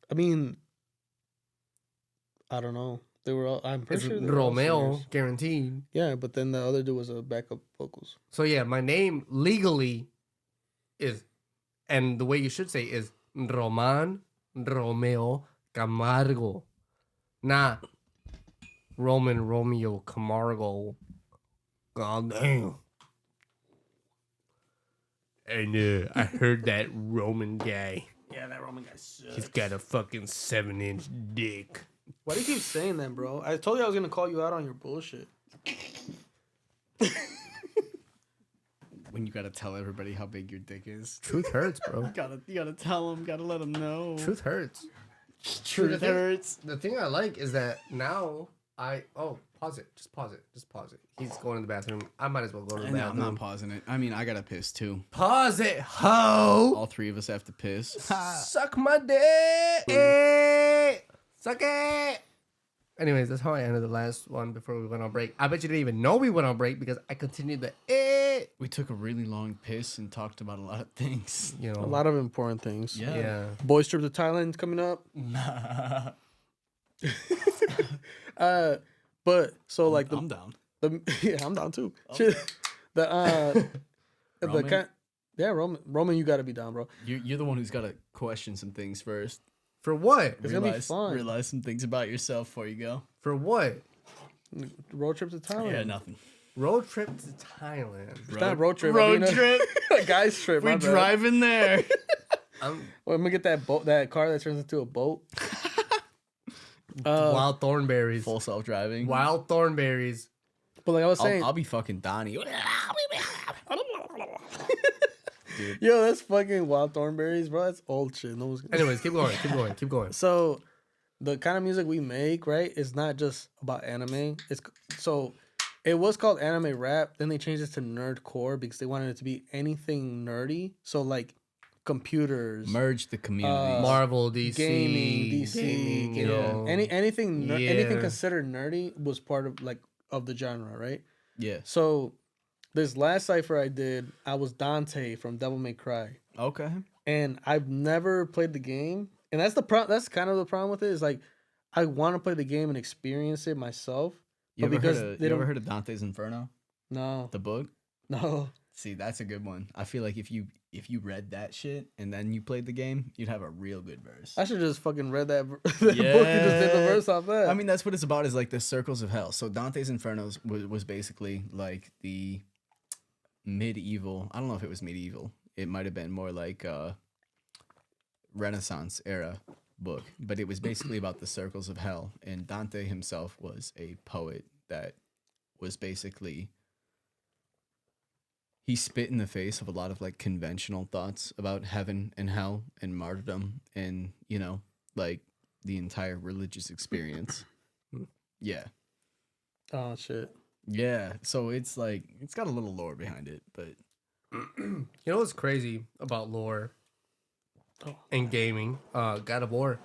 B: I mean, I don't know. They were all. I'm pretty
A: It's
B: sure they were all
A: Romeo,
B: singers.
A: guaranteed.
B: Yeah, but then the other dude was a backup vocals.
A: So yeah, my name legally is, and the way you should say is Roman Romeo Camargo, not Roman Romeo Camargo. God damn. And I heard that Roman guy.
B: Yeah, that Roman guy sucks.
A: He's got a fucking 7-inch dick.
B: Why do you keep saying that, bro? I told you I was gonna call you out on your bullshit.
C: When you gotta tell everybody how big your dick is.
A: Truth hurts, bro.
C: You gotta tell them. Gotta let them know.
A: Truth hurts.
C: Truth hurts.
A: The thing I like is that now pause it. Just pause it. He's going to the bathroom. I might as well go to the
C: No, I'm
A: bathroom.
C: not pausing it. I mean, I gotta piss too.
A: Pause it, ho!
C: All 3 of us have to piss.
A: Suck my dick! Suck it! Anyways, that's how I ended the last one before we went on break. I bet you didn't even know we went on break because I continued the
C: We took a really long piss and talked about a lot of things.
A: you know.
B: A lot of important things.
A: Yeah.
B: Boys trip to Thailand coming up. But so like
C: I'm down.
B: yeah, I'm down too. Shit. The
C: Roman?
B: Roman, you gotta be down, bro.
C: You're the one who's gotta question some things first.
A: For what?
B: It's gonna be fun.
C: Realize some things about yourself before you go.
A: For what?
B: Road trip to Thailand.
C: Yeah, nothing.
A: Road trip to Thailand.
B: It's not a road trip.
C: Road
B: I mean,
C: trip.
B: a guy's trip.
C: We're
B: my bad.
C: driving there.
A: I'm
B: Well, I'm gonna get that car that turns into a boat.
A: wild thornberries.
C: Full self-driving.
A: Wild thornberries.
B: But like I was saying,
C: I'll be fucking Donnie.
B: yo, that's fucking wild thornberries, bro. That's old shit. No one's
A: Anyways, keep going.
B: So, the kind of music we make, right, is not just about anime. It was called anime rap. Then they changed it to nerdcore because they wanted it to be anything nerdy. So like computers,
C: Merge the community.
A: Marvel, DC,
B: gaming, DC,
A: gaming, you
B: yeah.
A: know.
B: anything
A: Yeah.
B: considered nerdy was part of the genre, right?
C: Yeah.
B: So this last cipher I did, I was Dante from Devil May Cry,
C: Okay.
B: and I've never played the game, and that's That's kind of the problem with it. Is like I want to play the game and experience it myself.
C: You
B: But
C: ever,
B: because
C: heard of,
B: they
C: you ever
B: don't-
C: heard of Dante's Inferno?
B: No,
C: The book?
B: no.
C: See, that's a good one. I feel like if you read that shit and then you played the game, you'd have a real good verse.
B: I should just fucking read that book. You just did the verse off that.
C: I mean, that's what it's about, is like the circles of hell. So Dante's Inferno was basically like the medieval, I don't know if it was medieval. It might have been more like Renaissance era book, but it was basically about the circles of hell. And Dante himself was a poet that was basically, he spit in the face of a lot of like conventional thoughts about heaven and hell and martyrdom and, you know, like the entire religious experience. Yeah.
B: oh shit.
C: Yeah. So it's like, it's got a little lore behind it, but
A: You know what's crazy about lore and gaming? God of War.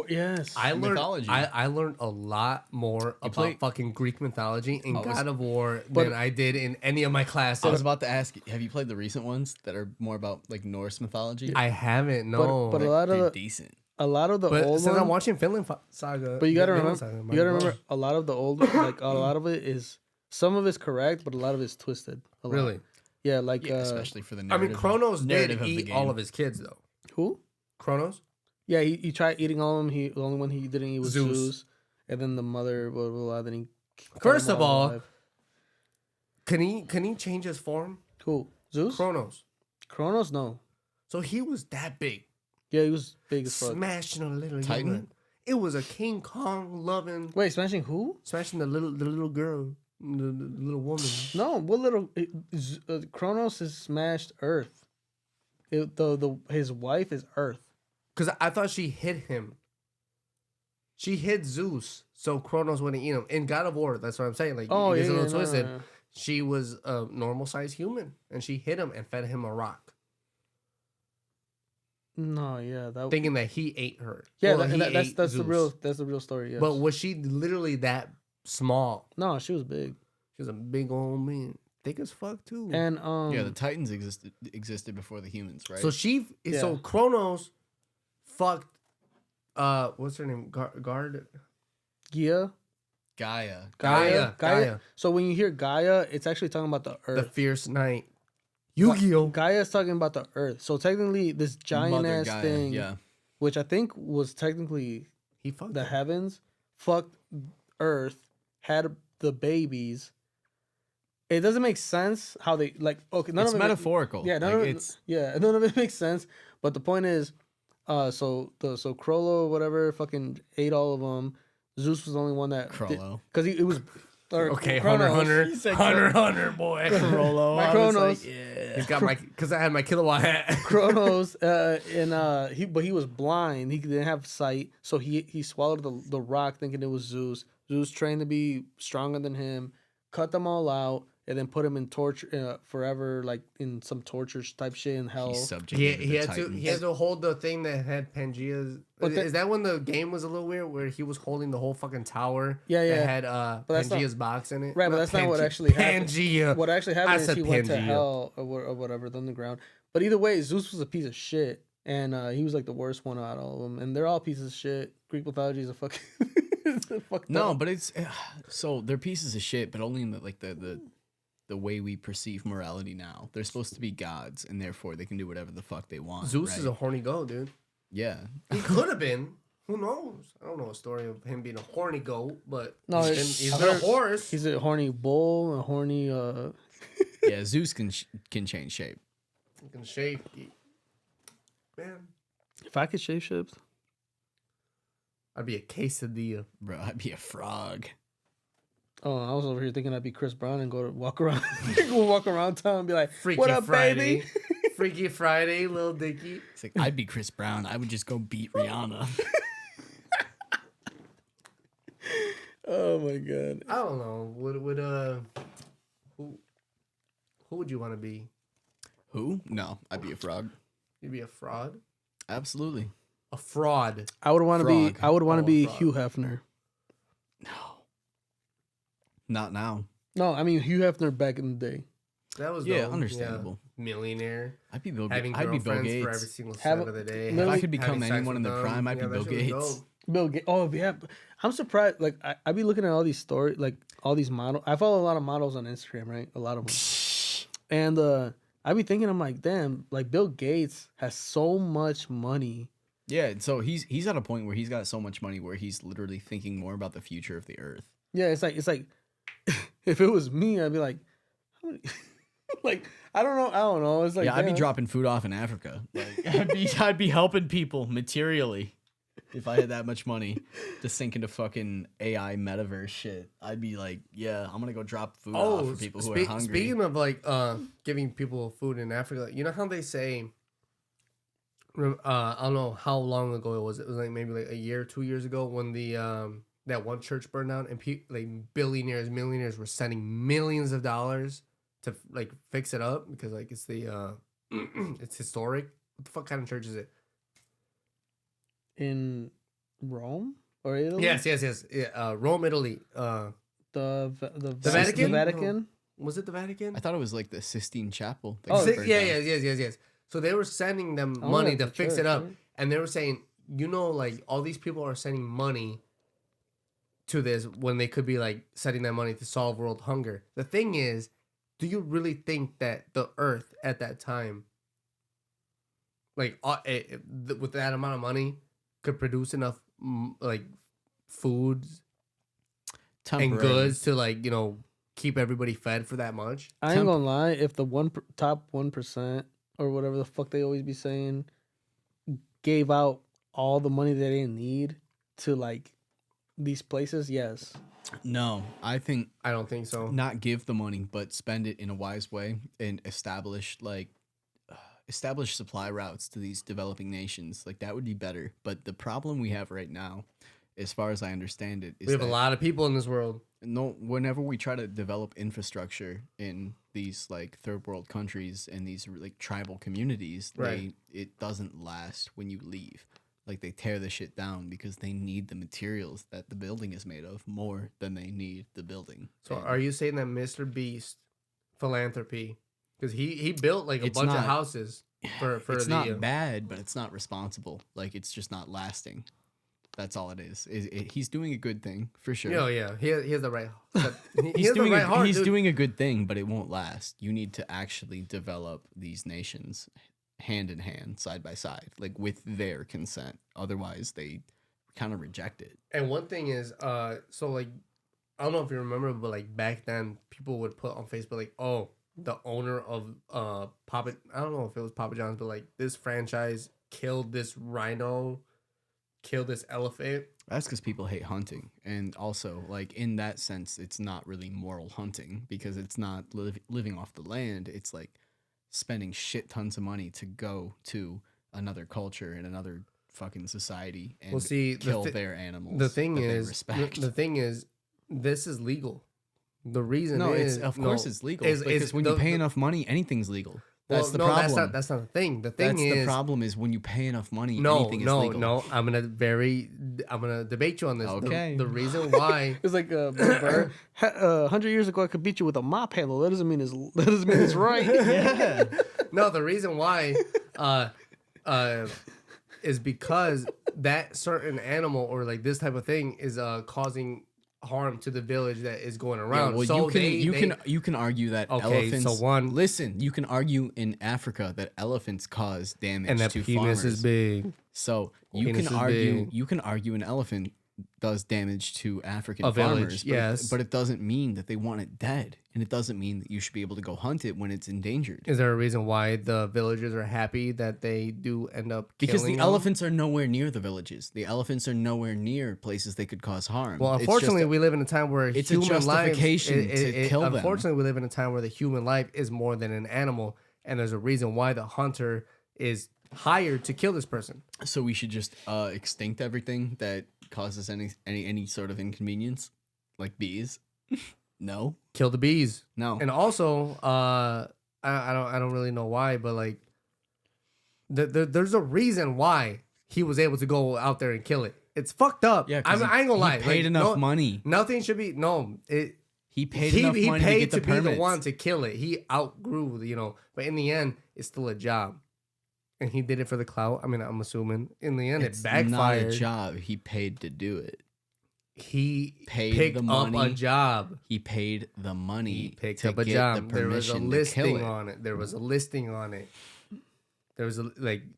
B: Yes.
A: I learned
C: Mythology.
A: I learned a lot more about
C: play-
A: fucking Greek mythology in
C: I was-
A: God of War
B: But-
A: than I did in any of my classes.
C: I was about to ask, have you played the recent ones that are more about like Norse mythology?
A: I haven't, no.
B: but a lot
C: They're
B: of
C: decent.
B: the
A: But
B: old
A: since I'm
B: ones.
A: watching Finland Saga,
B: But you gotta
A: Vinland
B: remember.
A: Saga,
B: You
A: might
B: gotta
A: as well.
B: remember a lot of the old, like a lot of it is. Some of it's correct, but a lot of it's twisted. A lot.
A: Really?
B: Yeah, like
C: Yeah, especially for the
A: I
C: narrative.
A: mean, Kronos did
C: narrative of the
A: eat all
C: game.
A: of his kids, though.
B: who?
A: Kronos?
B: Yeah, he tried eating all of them. The only one he didn't eat was
A: Zeus.
B: Zeus. and then the mother, blah, blah, blah, then he killed
A: First
B: them
A: of all,
B: alive.
A: can he change his form?
B: Who? Zeus?
A: Kronos.
B: Kronos? No.
A: So he was that big,
B: Yeah, he was big as fuck.
A: smashing a little
C: Titan?
A: human. It was a King Kong loving,
B: Wait, smashing who?
A: smashing the little girl, the little woman.
B: No, what little Kronos has smashed Earth. His wife is Earth.
A: Because I thought she hit him. She hit Zeus, so Kronos wouldn't eat him. In God of War, that's what I'm saying. Like,
B: Oh,
A: it's
B: yeah,
A: a little
B: no,
A: twisted.
B: no, no.
A: She was a normal sized human, and she hit him and fed him a rock,
B: No, yeah, that.
A: thinking that he ate her.
B: Yeah,
A: Well, he
B: that's
A: ate
B: the
A: Zeus.
B: real story. Yes.
A: But was she literally that small?
B: no, she was big.
A: She was a big old man, thick as fuck too.
B: And
C: Yeah, the Titans existed before the humans, right?
A: so
B: Yeah.
A: so Kronos fucked. What's her name? Guard.
B: Gaia.
A: Gaia.
B: So when you hear Gaia, it's actually talking about the
A: The
B: Earth.
A: fierce knight. Yu-Gi-Oh.
B: Gaia is talking about the Earth. So technically, this giant
C: Mother
B: ass
C: Gaia,
B: thing,
C: yeah.
B: which I think was technically
A: He fucked
B: the
A: her.
B: heavens, fucked Earth, had the babies. It doesn't make sense how they like. Okay, none
C: It's
B: of it.
C: metaphorical.
B: Yeah, none
C: Like,
B: of it,
C: it's
B: none of it makes sense. But the point is, so Krollo or whatever fucking ate all of them. Zeus was the only one that
C: Krollo.
B: because it was or
A: Okay,
B: Kronos.
A: Hunter, boy.
C: Krollo.
B: My
C: I was
B: Kronos.
C: like, yeah.
A: He's got because I had my kilowatt hat.
B: Kronos, and he was blind. He didn't have sight, so he swallowed the rock, thinking it was Zeus. Zeus trained to be stronger than him, cut them all out, and then put him in torture forever, like in some torture type shit in hell.
C: He subjugated
A: He
C: the
A: had
C: Titans.
A: he had to hold the thing that had Pangea's.
B: But
A: Is that when the game was a little weird, where he was holding the whole fucking tower?
B: Yeah, yeah.
A: That had
B: But that's not-
A: Pangea's box in it.
B: Right, but that's not what actually happened.
A: Pangea.
B: What actually
A: I
B: happened is
A: said
B: he went to
A: Pangea.
B: hell or whatever, the underground. But either way, Zeus was a piece of shit, and he was like the worst one out of all of them. And they're all pieces of shit. Greek mythology is a fucking fucked
C: No,
B: up.
C: but it's so they're pieces of shit, but only in the way we perceive morality now. They're supposed to be gods, and therefore they can do whatever the fuck they want.
A: Zeus
C: right?
A: is a horny goat, dude.
C: yeah.
A: He could have been. Who knows? I don't know a story of him being a horny goat, but
B: No,
A: he's
B: I've
A: been a
B: heard-
A: horse.
B: He's a horny bull, a horny.
C: Yeah, Zeus can change shape.
A: He can shape. Man,
B: If I could shape shift,
A: I'd be a quesadilla.
C: Bro, I'd be a frog.
B: oh, I was over here thinking I'd be Chris Brown and go walk around, go walk around town and be like,
A: Freaky
B: "What up,
A: Friday.
B: baby?"
A: Freaky Friday, Lil Dicky.
C: It's like I'd be Chris Brown. I would just go beat Rihanna.
B: Oh my god.
A: I don't know. Who would you want to be?
C: Who? No, I'd be a frog.
A: You'd be a fraud.
C: Absolutely.
A: A fraud.
B: I would want to be.
C: Frog.
B: I would want to
A: Oh,
B: be
A: frog.
B: Hugh Hefner.
C: No. Not now.
B: No, I mean Hugh Hefner back in the day.
A: That was
C: Yeah,
A: dope.
C: understandable.
A: Yeah. Millionaire.
C: I'd be Bill.
A: Having
C: I'd be Bill
A: girlfriends for every
C: Gates.
A: single
B: Have-
A: second of the day.
B: If I
C: could become
A: having sex
C: anyone in
A: with
C: their
A: them.
C: prime, I'd be
A: Yeah,
C: Bill
A: that shit was
C: Gates.
A: dope.
B: Bill Gates. Oh yeah, I'm surprised. Like I be looking at all these stories, like all these models. I follow a lot of models on Instagram, right? A lot of them. And I be thinking, I'm like, damn, like Bill Gates has so much money.
C: Yeah, so he's at a point where he's got so much money where he's literally thinking more about the future of the earth.
B: Yeah, it's like if it was me, I'd be like, how many- like I don't know. It's like
C: yeah, I'd be
B: damn.
C: dropping food off in Africa. Like, I'd be helping people materially if I had that much money to sink into fucking AI metaverse shit. I'd be like, yeah, I'm gonna go drop food off for people who are hungry.
A: Speaking of like giving people food in Africa, you know how they say I don't know how long ago it was. It was like maybe like a year, 2 years ago when the that one church burned down and like billionaires, millionaires were sending millions of dollars to like fix it up because like it's the it's historic. What the fuck kind of church is it?
B: in Rome or Italy.
A: Yes. Yeah, Rome, Italy.
B: the
A: Vatican?
B: The Vatican.
A: Was it the Vatican?
C: I thought it was like the Sistine Chapel. that
B: Oh,
C: got burned down.
A: Yes. So they were sending them
B: Oh,
A: money
B: that's
A: to
B: a
A: fix
B: church,
A: it up,
B: right?
A: and they were saying, you know, like all these people are sending money to this when they could be like sending that money to solve world hunger. The thing is, do you really think that the Earth at that time, like with that amount of money, could produce enough like foods
C: Temporary.
A: goods to like keep everybody fed for that much.
B: I ain't gonna lie. If the top 1% or whatever the fuck they always be saying gave out all the money that they need to like these places, yes.
C: No, I
A: don't think so.
C: not give the money, but spend it in a wise way and establish supply routes to these developing nations. Like that would be better. But the problem we have right now, as far as I understand it, is
A: We have a
C: that
A: lot of people in this world.
C: whenever we try to develop infrastructure in these like third world countries and these like tribal communities,
A: Right.
C: it doesn't last when you leave. Like they tear the shit down because they need the materials that the building is made of more than they need the building.
A: So
C: And
A: are you saying that Mr. Beast philanthropy, because he built like a
C: It's
A: bunch of
C: not-
A: houses for
C: it's not bad, but it's not responsible. Like it's just not lasting. That's all it is. He's doing a good thing for sure.
A: Yeah. He has the right. He
C: He's
A: has
C: doing
A: the right heart.
C: he's
A: dude.
C: doing a good thing, but it won't last. You need to actually develop these nations hand in hand, side by side, like with their consent. Otherwise, they kind of reject it.
A: And one thing is, so like, I don't know if you remember, but like back then, people would put on Facebook like, oh, the owner of Papa. I don't know if it was Papa John's, but like this franchise killed this rhino, killed this elephant.
C: That's because people hate hunting, and also like in that sense, it's not really moral hunting because it's not living off the land. It's like spending shit tons of money to go to another culture and another fucking society and kill their animals.
A: The thing
C: that they
A: is,
C: respect.
A: the thing is, this is legal. The reason
C: it's
A: is,
C: of course it's legal
A: is
C: because when you pay enough money, anything's legal. That's the problem.
A: That's not the thing. The thing
C: That's
A: is,
C: the problem is when you pay enough money,
A: no,
C: anything is legal.
A: no. I'm gonna debate you on this.
C: Okay.
A: The reason why.
B: It's like 100 years ago, I could beat you with a mop handle. That doesn't mean it's right.
C: Yeah.
A: No, the reason why is because that certain animal or like this type of thing is causing harm to the village that is going around.
C: well,
A: so
C: you can argue that
A: Okay,
C: elephants.
A: so
C: listen, you can argue in Africa that elephants cause damage
A: and that
C: to
A: penis
C: farmers.
A: is big.
C: So you
A: Penis
C: can
A: is
C: argue
A: big.
C: an elephant does damage to African
A: A village,
C: farmers,
A: yes.
C: but it doesn't mean that they want it dead, and it doesn't mean that you should be able to go hunt it when it's endangered.
A: Is there a reason why the villagers are happy that they do end up
C: Because
A: killing
C: the
A: them?
C: elephants are nowhere near the villages. The elephants are nowhere near places they could cause harm.
A: Well,
C: It's
A: unfortunately,
C: just
A: we live in a time where
C: it's a
A: human
C: justification
A: lives,
C: to kill them.
A: Unfortunately, we live in a time where the human life is more than an animal, and there's a reason why the hunter is hired to kill this person.
C: So we should just extinct everything that causes any sort of inconvenience, like bees. No,
A: Kill the bees.
C: no.
A: And also, I don't really know why, but like, there's a reason why he was able to go out there and kill it. It's fucked up.
C: Yeah,
A: I ain't gonna lie.
C: He paid enough money.
A: Nothing should be
C: He paid enough money to get the
A: be the
C: permits.
A: one to kill it. He outgrew, but in the end, it's still a job, and he did it for the clout. I mean, I'm assuming in the end
C: It's
A: it backfired.
C: not a job. He paid to do it.
A: He
C: Paid
A: picked
C: the
A: up a
C: money.
A: job.
C: He paid the money.
A: He picked
C: to
A: up a
C: get
A: job.
C: The
A: There was a
C: permission to kill
A: listing
C: it.
A: on it. There was a listing on it. There was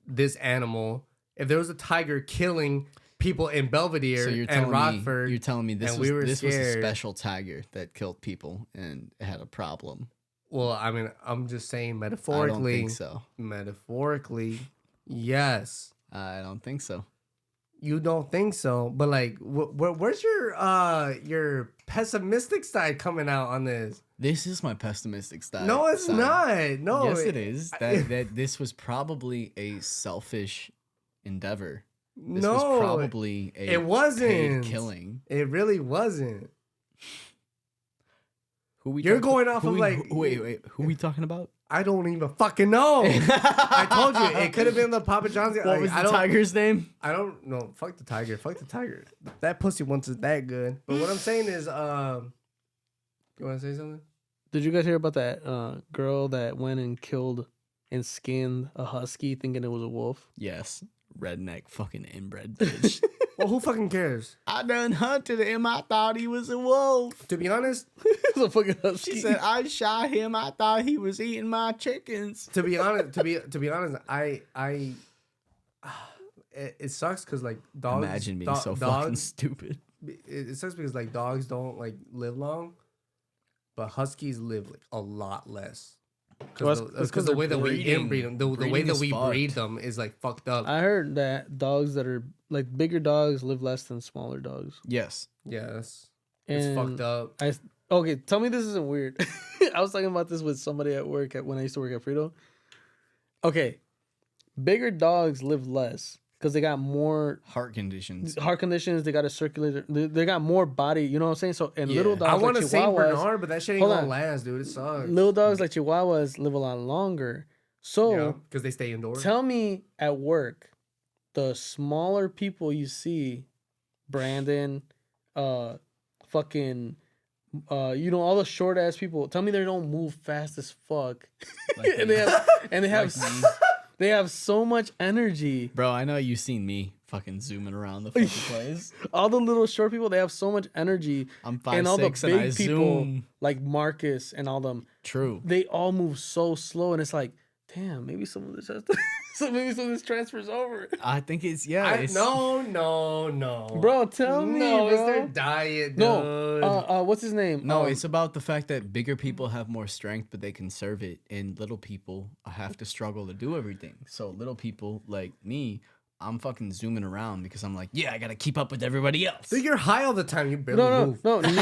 A: this animal. If there was a tiger killing people in Belvedere
C: So you're
A: and
C: telling
A: Rockford,
C: me, you're telling me this
A: and
C: was
A: we were
C: this was a
A: scared.
C: special tiger that killed people and had a problem.
A: well, I mean, I'm just saying
C: I
A: metaphorically.
C: don't think so.
A: Metaphorically, yes.
C: I don't think so.
A: You don't think so, but like, where's your pessimistic side coming out on this?
C: This is my pessimistic style.
A: No, it's not. No,
C: Yes, it is. That this was probably a selfish endeavor. This
A: no,
C: was probably a
A: it wasn't
C: paid killing.
A: It really wasn't.
C: Who we
A: You're
C: talking-
A: going off
C: who
A: of,
C: we-
A: like-
C: wait. Who we talking about?
A: I don't even fucking know. I told you it could have been the Papa John's.
C: What was the tiger's name?
A: I don't know. Fuck the tiger. Fuck the tiger. That pussy once is that good. But what I'm saying is, you want to say something?
B: Did you guys hear about that girl that went and killed and skinned a husky thinking it was a wolf?
C: Yes, redneck fucking inbred bitch.
A: Well, who fucking cares?
C: I done hunted him. I thought he was a wolf.
A: To be honest,
B: It was a fucking husky.
C: She said I shot him. I thought he was eating my chickens.
A: to be honest, it sucks because like dogs.
C: Imagine being so fucking
A: dogs,
C: stupid.
A: it sucks because like dogs don't like live long, but huskies live like a lot less.
B: Well, it's
A: Because
B: 'cause
A: the
B: they're
A: way that we
C: breeding.
A: inbreed them, the way
C: Breeding
A: that
C: is
A: we breed
C: fucked.
A: them is like fucked up.
B: I heard that dogs that are like bigger dogs live less than smaller dogs.
C: Yes.
A: Yes,
B: And
A: it's fucked up.
B: Okay, tell me this isn't weird. I was talking about this with somebody at work when I used to work at Frito. Okay, bigger dogs live less because they got more
C: Heart conditions.
B: heart conditions. They got a circulator. They got more body. You know what I'm saying? So and little
C: Yeah.
B: dogs
A: I want
B: like
A: to say
B: Chihuahuas,
A: Bernard, but that shit ain't
B: Hold
A: gonna
B: on.
A: last, dude. It sucks.
B: little dogs like Chihuahuas live a lot longer. So
A: because they stay indoors.
B: tell me at work, the smaller people you see, Brandon, fucking, all the short ass people. Tell me they don't move fast as fuck,
C: Like
B: and
C: me.
B: they have
C: Like me.
B: they have so much energy.
C: Bro, I know you've seen me fucking zooming around the fucking place.
B: All the little short people, they have so much energy,
C: I'm
B: and all the
C: 5'6" and I
B: big people
C: zoom.
B: like Marcus and all them,
C: True.
B: they all move so slow, and it's like, damn, maybe some of this has to, so maybe some of this transfers over.
C: I think it's
A: No.
B: Bro, tell me,
A: No, it's their
B: bro.
A: diet, dude.
B: No, what's his name?
C: No, it's about the fact that bigger people have more strength, but they conserve it, and little people have to struggle to do everything. So little people like me, I'm fucking zooming around because I'm like, yeah, I gotta keep up with everybody else.
A: Dude, you're high all the time. You barely
B: no,
A: move.
B: no, Nate,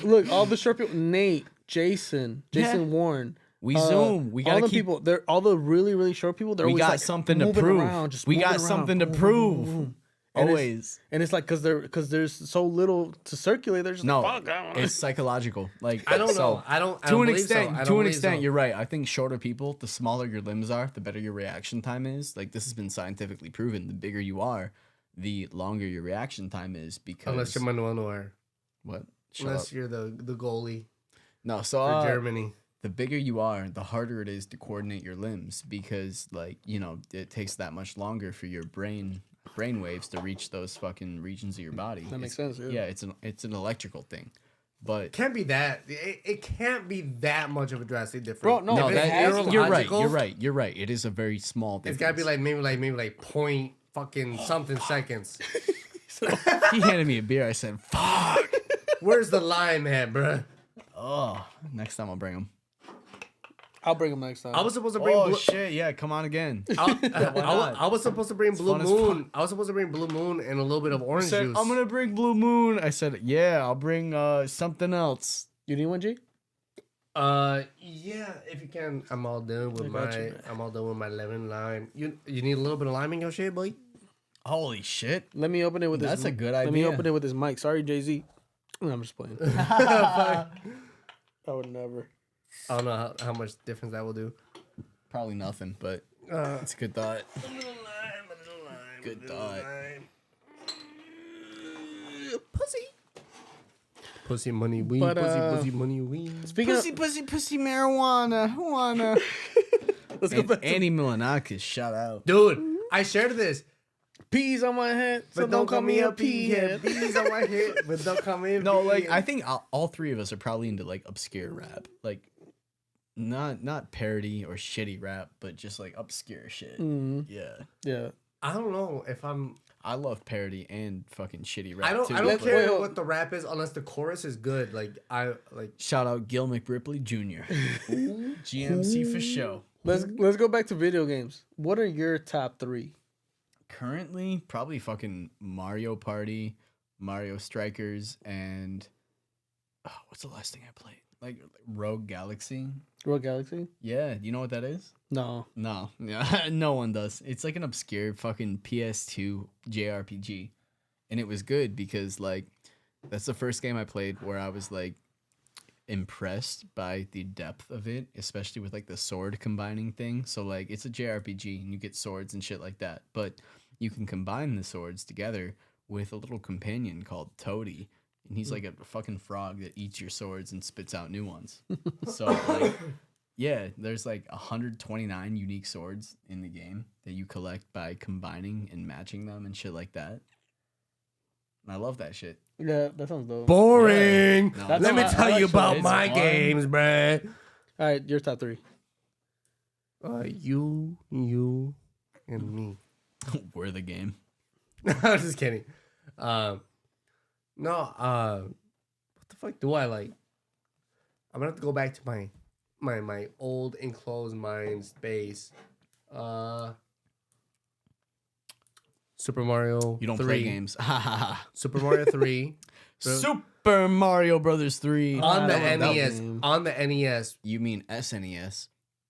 B: look, all the short people, Nate, Jason
C: Yeah.
B: Warren.
C: We zoom. We gotta
B: all the
C: keep.
B: people. They're all the really, really short people. They're
C: We
B: always
C: got
B: like
C: something to
B: moving
C: prove.
B: around, just
C: We
B: moving
C: got
B: around.
C: something to
B: Boom, boom, boom,
C: prove.
B: boom. And
C: Always.
B: it's like because there's so little to circulate. They're just
C: No,
B: like, fuck, I don't wanna-"
C: it's psychological. Like
A: I don't
C: so,
A: know. I don't
C: To an
A: believe
C: extent,
A: so. I don't
C: to an
A: believe
C: extent,
A: so.
C: you're right. I think shorter people, the smaller your limbs are, the better your reaction time is. Like this has been scientifically proven. The bigger you are, the longer your reaction time is because
A: Unless you're Manuel Neuer.
C: what? Shut
A: Unless
C: up.
A: you're the goalie
C: No, so
A: for Germany.
C: the bigger you are, the harder it is to coordinate your limbs because, like, it takes that much longer for your brain waves to reach those fucking regions of your body.
B: That makes sense.
C: Yeah, it's an electrical thing, but
A: Can't be that. It can't be that much of a drastic difference.
B: Bro, no,
C: no,
A: If it's
C: you're right.
A: neurological,
C: You're right. It is a very small difference.
A: It's gotta be like maybe point fucking something seconds.
C: He handed me a beer. I said, "Fuck."
A: Where's the lime at, bruh?
C: Oh, next time I'll bring him.
B: I'll bring them next time.
A: I was supposed to bring.
C: Oh
A: Blue,
C: shit! Yeah, come on again.
A: I was supposed to bring Blue
C: fun as
A: Moon.
C: fuck.
A: I was supposed to bring Blue Moon and a little bit of orange
C: Said,
A: juice.
C: I'm gonna bring Blue Moon. I said, yeah, I'll bring something else.
B: You need one, G?
A: Yeah, if you can. I'm all done with
B: I
A: my.
B: got you, man.
A: I'm all done with my lemon lime. You need a little bit of lime in your shit, boy.
C: Holy shit!
B: Let me open it with this.
C: That's a good
B: Let me
C: idea.
B: open it with this mic. Sorry, Jay-Z. No, I'm just playing. I would never.
A: I don't know how much difference that will do.
C: Probably nothing, but it's a good thought. Good thought.
A: Pussy money weed.
B: But,
A: pussy money weed.
B: Speaking of,
C: Pussy, marijuana, wanna.
B: let's go back to
C: Annie Milanakis, shout out.
A: Dude, I shared this.
B: peas on my head, so
A: But
B: don't call me a pea head.
A: Bees on my head, but don't call me a
C: No, like
A: pea
C: I
A: head.
C: think all three of us are probably into like obscure rap, like not parody or shitty rap, but just like obscure shit.
B: Mhm.
C: Yeah,
B: Yeah.
A: I don't know if I'm.
C: I love parody and fucking shitty rap.
A: I don't.
C: too,
A: I don't
C: but-
A: care
B: wait,
A: what the rap is unless the chorus is good. Like I like.
C: Shout out Gil McRipley Jr. GMC for show.
B: Let's go back to video games. What are your top 3?
C: Currently, probably fucking Mario Party, Mario Strikers, and what's the last thing I played? Like Rogue Galaxy.
B: Rogue Galaxy?
C: Yeah, you know what that is?
B: No.
C: No, yeah, no one does. It's like an obscure fucking PS2 JRPG, and it was good because like that's the first game I played where I was like impressed by the depth of it, especially with like the sword combining thing. So like it's a JRPG and you get swords and shit like that, but you can combine the swords together with a little companion called Toady, and he's like a fucking frog that eats your swords and spits out new ones. So like yeah, there's like 129 unique swords in the game that you collect by combining and matching them and shit like that. And I love that shit.
B: Yeah, that sounds dope.
A: Boring.
C: No,
B: That's
A: Let me
B: why I
A: tell
B: like
A: you
B: shows.
A: about
C: It's
A: my
C: fun.
A: games, bruh.
B: All right, your top 3.
A: You, and me.
C: We're the game.
A: I'm just kidding. No, what the fuck do I like? I'm gonna have to go back to my old enclosed mind space. Super Mario.
C: You don't
A: 3.
C: play games.
A: Super Mario 3.
C: Super Mario Brothers 3.
A: On the
B: I love that
A: NES.
B: game.
A: On the NES.
C: You mean SNES?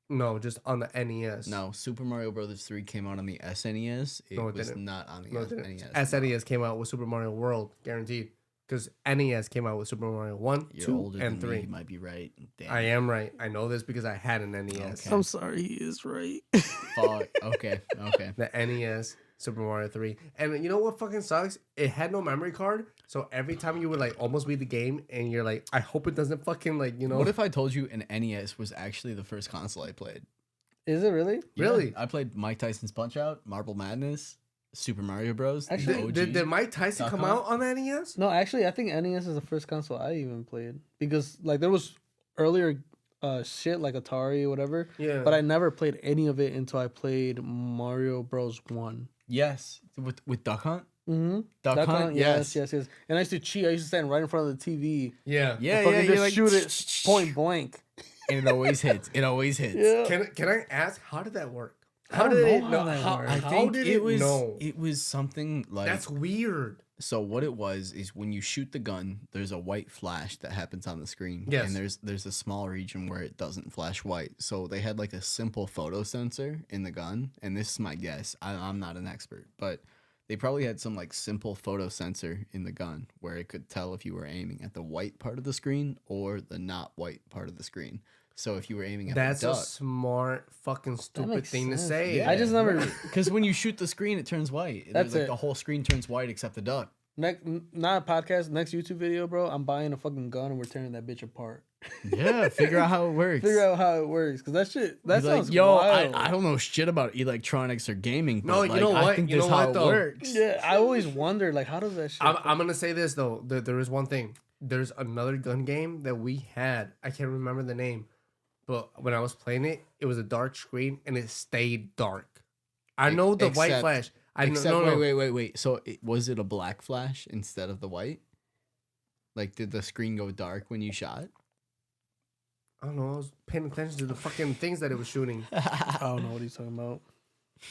A: No, just on the NES.
C: No, Super Mario Brothers 3 came out on the SNES. It
A: No, it
C: was
A: didn't.
C: not on the
A: No, it didn't.
C: SNES.
A: SNES came out with Super Mario World, guaranteed. Because NES came out with Super Mario 1,
C: You're
A: 2,
C: older
A: and
C: than
A: 3.
C: me. You might be right. Damn.
A: I am right. I know this because I had an NES.
C: Okay.
B: I'm sorry, he is right.
C: Fuck. Okay. Okay.
A: The NES, Super Mario 3. And you know what fucking sucks? It had no memory card. So every time you would like almost beat the game and you're like, I hope it doesn't fucking like, you know.
C: What if I told you an NES was actually the first console I played?
B: Is it really?
A: Really?
C: Yeah, I played Mike Tyson's Punch Out, Marble Madness, Super Mario Bros. the
B: Actually,
C: OG.
A: did Mike Tyson
C: Duck
A: come
C: Hunt?
A: out on the NES?
B: No, actually, I think NES is the first console I even played because like there was earlier shit like Atari or whatever,
A: Yeah.
B: but I never played any of it until I played Mario Bros. 1.
C: Yes, with Duck Hunt.
B: Mm-hmm.
C: Duck Hunt.
B: yes. And I used to cheat. I used to stand right in front of the TV.
A: Yeah.
C: Yeah,
B: and fucking
C: you're
B: just
C: like,
B: shoot it point blank.
C: and it always hits. It always hits.
B: Yeah.
A: Can I ask, how did that work?
B: I
A: How
B: don't
A: did
B: know
A: it
B: how
A: know?
B: that
A: How,
B: worked.
C: I
A: how
C: think
A: did
C: it was
A: know?
C: it was something like
A: That's weird.
C: so what it was is when you shoot the gun, there's a white flash that happens on the screen.
A: Yes.
C: And there's a small region where it doesn't flash white. So they had like a simple photo sensor in the gun, and this is my guess. I'm not an expert, but they probably had some like simple photo sensor in the gun where it could tell if you were aiming at the white part of the screen or the not white part of the screen. So if you were aiming at
A: That's
C: the
A: a
C: duck,
A: smart fucking stupid
B: makes
A: thing to
B: sense.
A: say.
C: Yeah.
B: I just never.
C: because when you shoot the screen, it turns white.
B: That's
C: like
B: it.
C: the whole screen turns white except the duck.
B: Next, not a podcast. Next YouTube video, bro. I'm buying a fucking gun and we're tearing that bitch apart.
C: Yeah, figure out how it works.
B: Figure out how it works, cause that shit. That
C: He's like,
B: sounds
C: yo,
B: wild.
C: I don't know shit about electronics or gaming. But
A: No, you know
C: I
A: what?
C: think
A: You
C: this
A: know
C: how
A: what,
C: it
A: though?
C: works.
B: Yeah, I always wondered like, how does that shit?
A: I'm gonna say this though. There is one thing. There's another gun game that we had. I can't remember the name, but when I was playing it, it was a dark screen and it stayed dark. I know the white
C: Except-
A: flash. I know.
C: Except,
A: No, no.
C: wait. So was it a black flash instead of the white? Like, did the screen go dark when you shot?
A: I don't know. I was paying attention to the fucking things that it was shooting.
B: I don't know what he's talking about.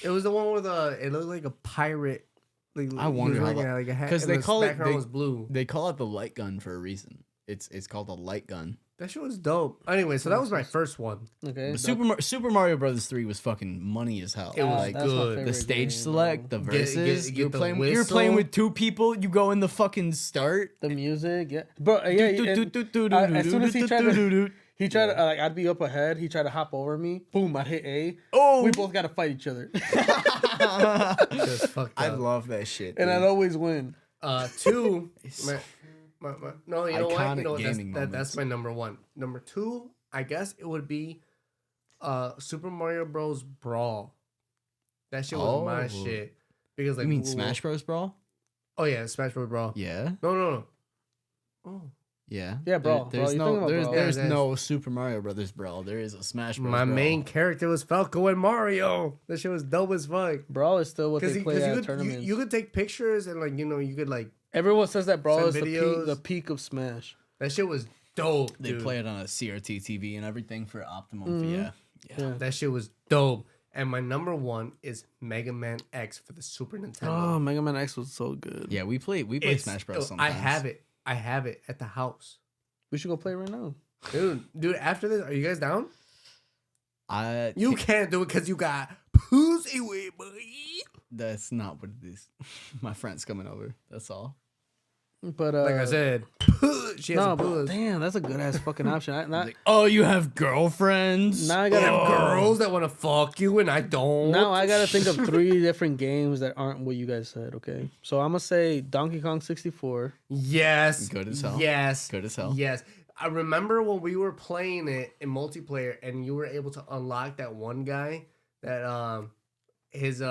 A: It was the one with it looked like a pirate. Like,
C: I wonder
A: he was
C: how
A: wearing, like a hat,
C: 'cause
A: and
C: they
A: the
C: call it-
A: background
C: they-
A: was blue.
C: They call it the light gun for a reason. It's called a light gun.
A: That shit was dope. Anyway, so that was my first one.
B: Okay.
C: But Super Mario Brothers 3 was fucking money as hell.
A: It was
C: like
B: that's my
A: good.
B: favorite
C: the stage
B: game,
C: select,
B: bro.
C: the
A: Get-
C: verses.
A: get
C: you're
A: the
C: playing
A: whistle.
C: with two people. You go in the fucking start.
B: The music, yeah, bro. Yeah, as soon as he tried to, like, I'd be up ahead. He tried to hop over me. Boom! I'd hit A.
C: Oh,
B: We both got to fight each other,
A: Just fucked
C: I
A: up.
C: love that shit.
B: and I'd
C: dude.
B: always win.
A: Two.
C: It's
A: No, you know what?
C: Iconic
A: You know what?
C: gaming
A: That's
C: moments.
A: my number one. Number two, I guess it would be Super Mario Bros. Brawl. That shit was my
C: Oh.
A: shit. Because like
C: You mean
A: w-
C: Smash Bros. Brawl?
A: Oh yeah, Smash Bros. Brawl.
C: Yeah,
A: No. Oh,
C: yeah,
B: Yeah, Brawl.
C: There's
B: Brawl. You're
C: no,
B: thinking
C: there's
B: about
A: Brawl.
C: there's
A: Yeah,
C: no Super Mario Brothers Brawl. There is a Smash Bros.
A: my
C: Brawl.
A: main character was Falco and Mario. That shit was dope as fuck.
B: Brawl is still what
A: Because
B: they play
A: you
B: at
A: could
B: tournaments.
A: you could take pictures and like you could like
B: Everyone says that Brawl
A: Send
B: is
A: videos.
B: the peak of Smash.
A: that shit was dope.
C: They
A: dude.
C: play it on a CRT TV and everything for optimum.
B: Mhm.
C: Yeah.
B: Yeah.
A: That shit was dope. And my number one is Mega Man X for the Super Nintendo.
B: Oh, Mega Man X was so good.
C: Yeah, we play
A: It's-
C: Smash Bros. Sometimes.
A: I have it at the house.
B: We should go play right now.
A: Dude, after this, are you guys down?
C: I
A: You can't do it because you got pussy with me.
C: That's not what it is. My friend's coming over. That's all.
B: But
A: Like I said, she has
B: no,
A: a
B: but
A: puss.
B: damn, that's a good ass fucking option.
C: Like, oh, you have girlfriends?
B: Now I
A: You
B: gotta
A: have girls that want to fuck you and I don't.
B: Now I gotta think of 3 different games that aren't what you guys said. Okay, so I'm gonna say Donkey Kong 64.
A: Yes.
C: Good as hell.
A: Yes.
C: Good as hell.
A: Yes. I remember when we were playing it in multiplayer and you were able to unlock that one guy that his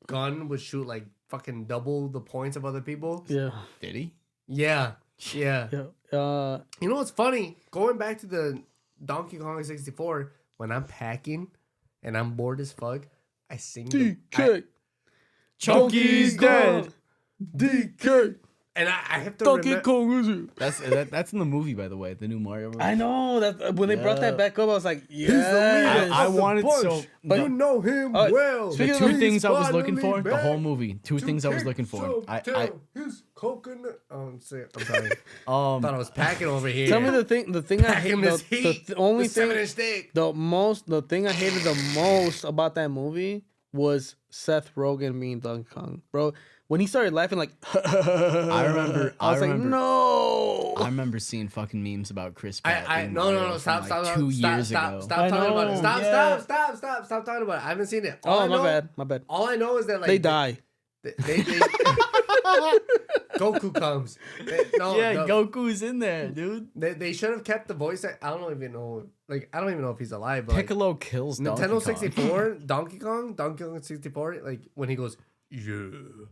A: gun would shoot like fucking double the points of other people.
B: Yeah,
C: Did he?
A: Yeah. Yeah.
B: yeah.
A: You know what's funny? Going back to the Donkey Kong 64, when I'm packing and I'm bored as fuck, I sing the,
B: DK.
C: Chunky's dead.
B: DK.
A: And I have to
B: Donkey
A: remember.
B: Kong is it?
C: That's in the movie, by the way, the new Mario movie.
B: I know that when they brought that
C: Yeah.
B: back up, I was like,
A: He's the leader
B: yes.
C: I
A: of the
C: wanted
A: bunch.
C: so-
A: But you
C: the-
A: know him
B: Oh,
A: well.
C: The
B: speaking of
C: two
B: the-
C: things I was looking
A: finally
C: for, the
A: back
C: whole movie. Two
A: to
C: things I was
A: kick
C: looking for.
A: some
C: I
A: tail. His coconut. Oh, I'm sorry.
C: um
A: Thought I was packing over here.
B: Tell me the thing I
A: Pack
B: hate.
A: him his
B: The
A: heat.
B: only
A: the
B: thing,
A: 7-inch steak.
B: the thing I hated the most about that movie was Seth Rogen being Donkey Kong, bro. When he started laughing, like I
C: remember-
B: I was like, no.
C: I remember seeing fucking memes about Chris Pratt.
A: I
C: in
A: no
C: Mario
A: no
C: from,
A: stop
C: like,
A: stop
C: 2
A: stop
C: years
A: stop
C: ago.
A: stop
B: I
A: talking about it.
B: know,
A: Stop
B: yeah.
A: stop talking about it. I haven't seen it. All I know,
B: My bad.
A: All I know is that like
B: They die.
A: They Goku comes. No,
C: Goku's in there, dude.
A: They should have kept the voice. I don't even know. Like I don't even know if he's alive. But
C: Piccolo kills Donkey
A: Nintendo
C: Kong.
A: 64, Donkey Kong 64. Like when he goes, yeah,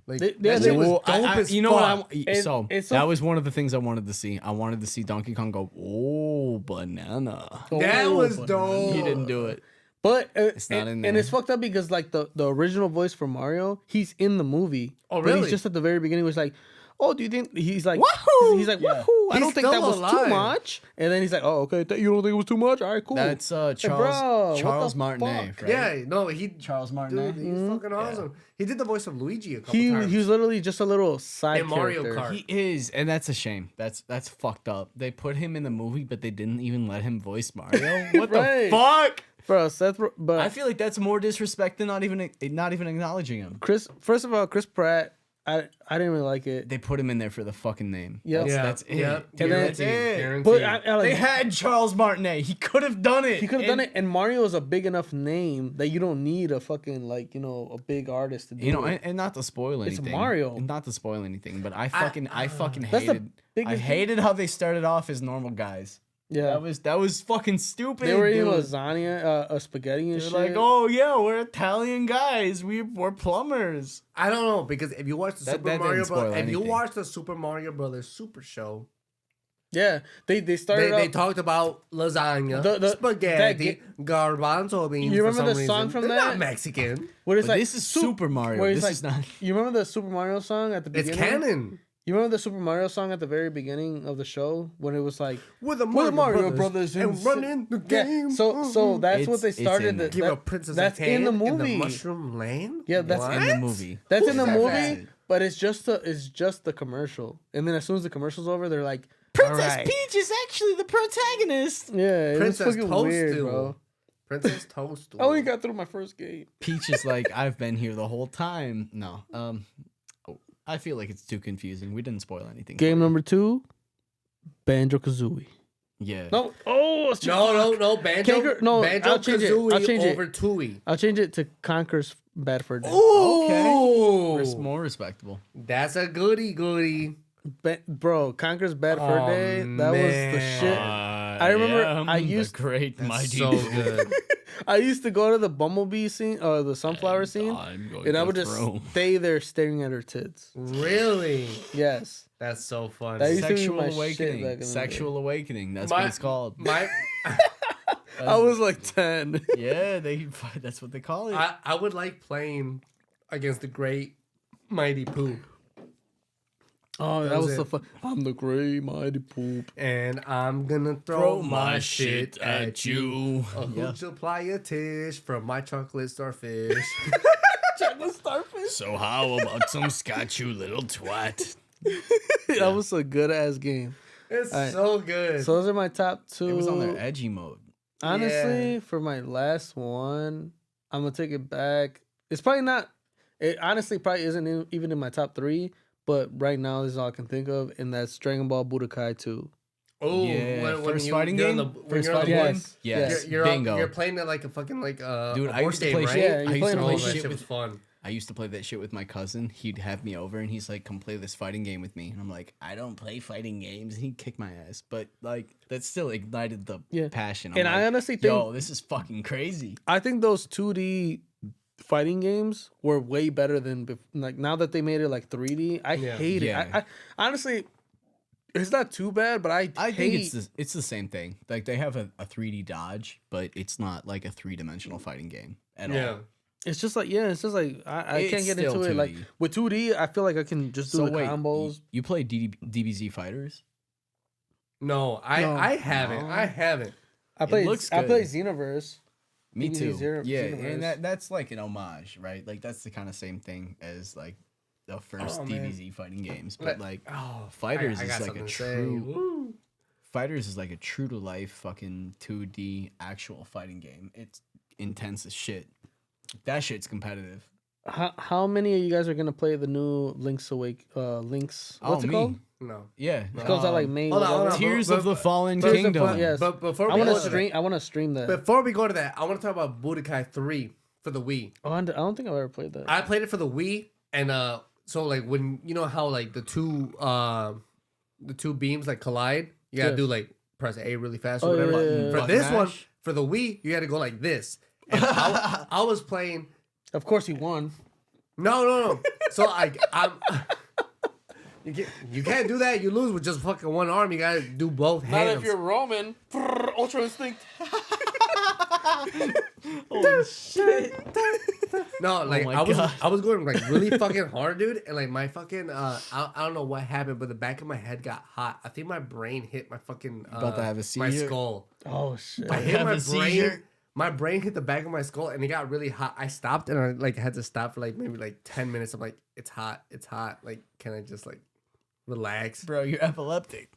A: like
B: They-
A: that
B: they-
A: shit was
C: Well,
A: dope as
C: you know
A: fuck.
C: what?
B: It-
C: So
B: it's so-
C: that was one of the things I wanted to see. I wanted to see Donkey Kong go, oh, banana.
A: That
B: Oh,
A: was
B: but
A: dope.
C: He didn't do it.
B: But
C: It's not in
B: and
C: there.
B: it's fucked up because like the original voice for Mario, he's in the movie.
A: Oh,
B: But
A: really?
B: he's just at the very beginning was like, oh, do you think he's like
A: Wahoo!
B: He's like,
C: Yeah.
B: wahoo! I
A: He's
B: don't think that
A: still
B: was too
A: alive.
B: much. And then he's like, oh, okay, you don't think it was too much? All right, cool.
C: That's
B: Hey,
C: Charles
B: bro, what
C: Charles
B: the
C: Martinet,
B: fuck?
C: right?
A: Yeah, no, he
C: Charles
A: dude,
C: Martinet.
A: he's fucking awesome. He did the voice of Luigi a couple
B: he
A: times.
B: was literally just a little side
A: In Mario
B: character.
A: Kart.
C: He is, and that's a shame. That's fucked up. They put him in the movie, but they didn't even let him voice Mario. What
B: Right.
C: the fuck?
B: Bro, but
C: I feel like that's more disrespect than not even acknowledging him.
B: First of all, Chris Pratt, I didn't really like it.
C: They put him in there for the fucking name.
B: Yep.
C: That's it.
A: Yeah,
B: And then-
C: That's it.
A: guaranteed.
B: But I like,
C: They had Charles Martinet. He could have done it.
B: he could have done it, and Mario is a big enough name that you don't need a fucking a big artist to do
C: You know,
B: it.
C: and not to spoil
B: It's
C: anything.
B: Mario.
C: And not to spoil anything, but I fucking
B: That's the
C: hated. I
B: biggest-
C: hated how they started off as normal guys.
B: Yeah,
C: That was fucking stupid.
B: they were eating
C: dude.
B: lasagna, spaghetti and
C: They're
B: shit.
C: like, oh yeah, we're Italian guys. We're plumbers.
A: I don't know because if you watch the
C: That
A: Super
C: didn't
A: Mario
C: spoil
A: Brothers, if you
C: anything.
A: watch the Super Mario Brothers Super Show,
B: yeah, they started.
A: they
B: off-
A: talked about lasagna,
B: The-
A: spaghetti, garbanzo beans.
B: You
A: for
B: remember
A: some
B: the song
A: reason.
B: from
A: They're
B: that?
A: Not Mexican.
B: where it's
C: But
B: like
C: this is Super Mario.
B: where it's
C: This
B: like-
C: is not.
B: You remember the Super Mario song at the
A: It's
B: beginning?
A: canon.
B: You remember the Super Mario song at the very beginning of the show when it was like,
A: With the
B: We're
A: Mario,
B: the Mario Brothers
A: and
B: and
A: running the
B: yeah.
A: game.
B: So that's what they
C: It's in
B: started.
C: there.
A: Give a princess
B: that's
A: a hand
B: in the movie.
A: Mushroom Land.
B: Yeah, that's
A: What?
C: in the movie.
B: That's
A: Who's
B: in the
A: that
B: movie,
A: bad?
B: but it's just the commercial. And then as soon as the commercial's over, they're like,
C: Princess
B: "All right."
C: Peach is actually the protagonist.
B: Yeah, it
A: Princess
B: was fucking weird,
A: Toadstool.
B: bro.
A: Princess Toast.
B: I only got through my first game.
C: Peach is like, I've been here the whole time. No, I feel like it's too confusing. We didn't spoil anything.
B: Game number 2, Banjo Kazooie.
C: Yeah.
B: No,
A: No, Banjo.
B: Kangaroo- no,
A: Banjo
B: I'll change it.
A: Kazooie
B: I'll change it.
A: over Tooie.
B: I'll change it to Conker's Bad Fur Day.
A: Ooh,
C: More respectable.
A: that's a goodie.
B: Bro, Conker's Bad Fur
A: Oh,
B: Day. That was the
A: man.
B: shit. I remember I used
C: the great
A: That's
C: mighty.
A: so good.
B: I used to go to the bumblebee scene or the sunflower scene, and I would just stay there staring at her tits.
A: Really?
B: Yes.
A: That's so fun.
B: That used to be
C: Sexual
B: my shit back in
C: awakening.
B: the
C: Sexual awakening. That's
A: My-
C: what it's called.
A: My,
B: I was like 10.
C: Yeah, that's what they call it.
A: I would like playing against the great mighty Pooh,
B: Oh, that
A: was
B: was so
A: it.
B: fun. I'm the gray mighty poop.
A: and I'm gonna throw my shit at you. A
C: Yeah.
A: hoot supply a tish from my chocolate starfish.
B: Chocolate starfish.
C: So how about some scotch, you little twat?
B: That was a good ass game.
A: It's
B: Alright.
A: so good.
B: So those are my top 2.
C: It was on their edgy mode.
B: Honestly, for my last one, I'm gonna take it back. It's probably not. It honestly probably isn't even in my top 3. But right now, this is all I can think of, and that's Dragon Ball Budokai 2.
A: Oh,
C: Yeah, first
A: you-
C: fighting
A: you're on
C: game?
A: when
C: First
A: you're on
C: fighting
A: the
C: game?
A: board,
C: Yes.
A: You're
C: Bingo.
A: You're playing it like a fucking
C: Dude,
A: a
C: I
A: board
C: used to
A: game,
C: play
A: right?
B: Yeah,
C: shit.
B: you're
C: I used
B: playing
C: to
A: Oh,
B: a
C: play
B: whole
A: that
C: shit
A: shit was
C: with.
A: fun.
C: I used to play that shit with my cousin. He'd have me over and he's like, "Come play this fighting game with me." And I'm like, "I don't play fighting games." And he'd kick my ass, but like that still ignited the
B: Yeah.
C: passion.
B: And
C: I'm
B: I
C: like,
B: honestly think
C: yo, this is fucking crazy.
B: I think those 2D fighting games were way better than like now that they made it like 3D. I
A: Yeah.
B: hate it.
C: Yeah.
B: I honestly, it's not too bad, but I
C: think
B: hate.
C: it's the same thing. Like they have a 3D dodge, but it's not like a 3-dimensional fighting game at
A: Yeah.
C: all.
B: It's just like I
C: It's
B: can't get into
C: still
B: it. Like
C: 2D.
B: with 2D, I feel like I can just do
C: So
B: the
C: wait,
B: combos.
C: you play DBZ Fighters?
A: No, I haven't.
C: No.
A: I haven't.
B: I played
C: looks
B: I played
C: good.
B: Xenoverse.
C: Me
B: DBZ
C: too. Yeah,
B: Xenoverse.
C: and that's like an homage, right? Like that's the kind of same thing as like the first
A: Oh, man.
C: DBZ fighting games, but like
A: Oh,
C: Fighters
A: I
C: is
A: got
C: like
A: something
C: a
A: to say.
C: true
A: Woo.
C: Fighters is like a true to life fucking 2D actual fighting game. It's intense as shit. That shit's competitive.
B: How many of you guys are gonna play the new Link's what's it called?
A: No.
C: Yeah.
B: It comes out like May.
A: Hold on, hold
B: whatever.
A: on.
C: Tears
A: But-
C: of the Fallen
B: Tears of the
C: Kingdom.
B: Fallen- yes.
A: But before
B: I
A: we
B: want
A: go
B: to
A: to
B: stream. I want to stream that.
A: before we go to that, I want to talk about Budokai 3 for the Wii.
B: Oh, I don't think I've ever played that.
A: I played it for the Wii, and so like when you know how like the two beams like collide, you gotta
B: Yes.
A: do like press A really fast
B: Oh,
A: or whatever.
B: yeah, yeah,
A: For
C: yeah.
A: this
C: Button
A: one,
C: mash?
A: for the Wii, you had to go like this. And I was playing.
B: Of course, he won.
A: No. So I'm. You can't do that. You lose with just fucking one arm. You gotta do both hands.
B: Roman. Ultra Instinct.
C: Holy shit.
A: No, like
C: my
A: I was
C: God.
A: I was going like really fucking hard, dude, and like my fucking I don't know what happened, but the back of my head got hot. I think my brain hit my fucking
C: About to have a
A: my
C: seizure?
A: skull.
B: Oh shit.
A: I hit
C: have
A: my
C: a
A: brain.
C: seizure?
A: My brain hit the back of my skull, and it got really hot. I stopped, and I like had to stop for like maybe like 10 minutes. I'm like, it's hot. Like, can I just like relax?
C: Bro, you're epileptic.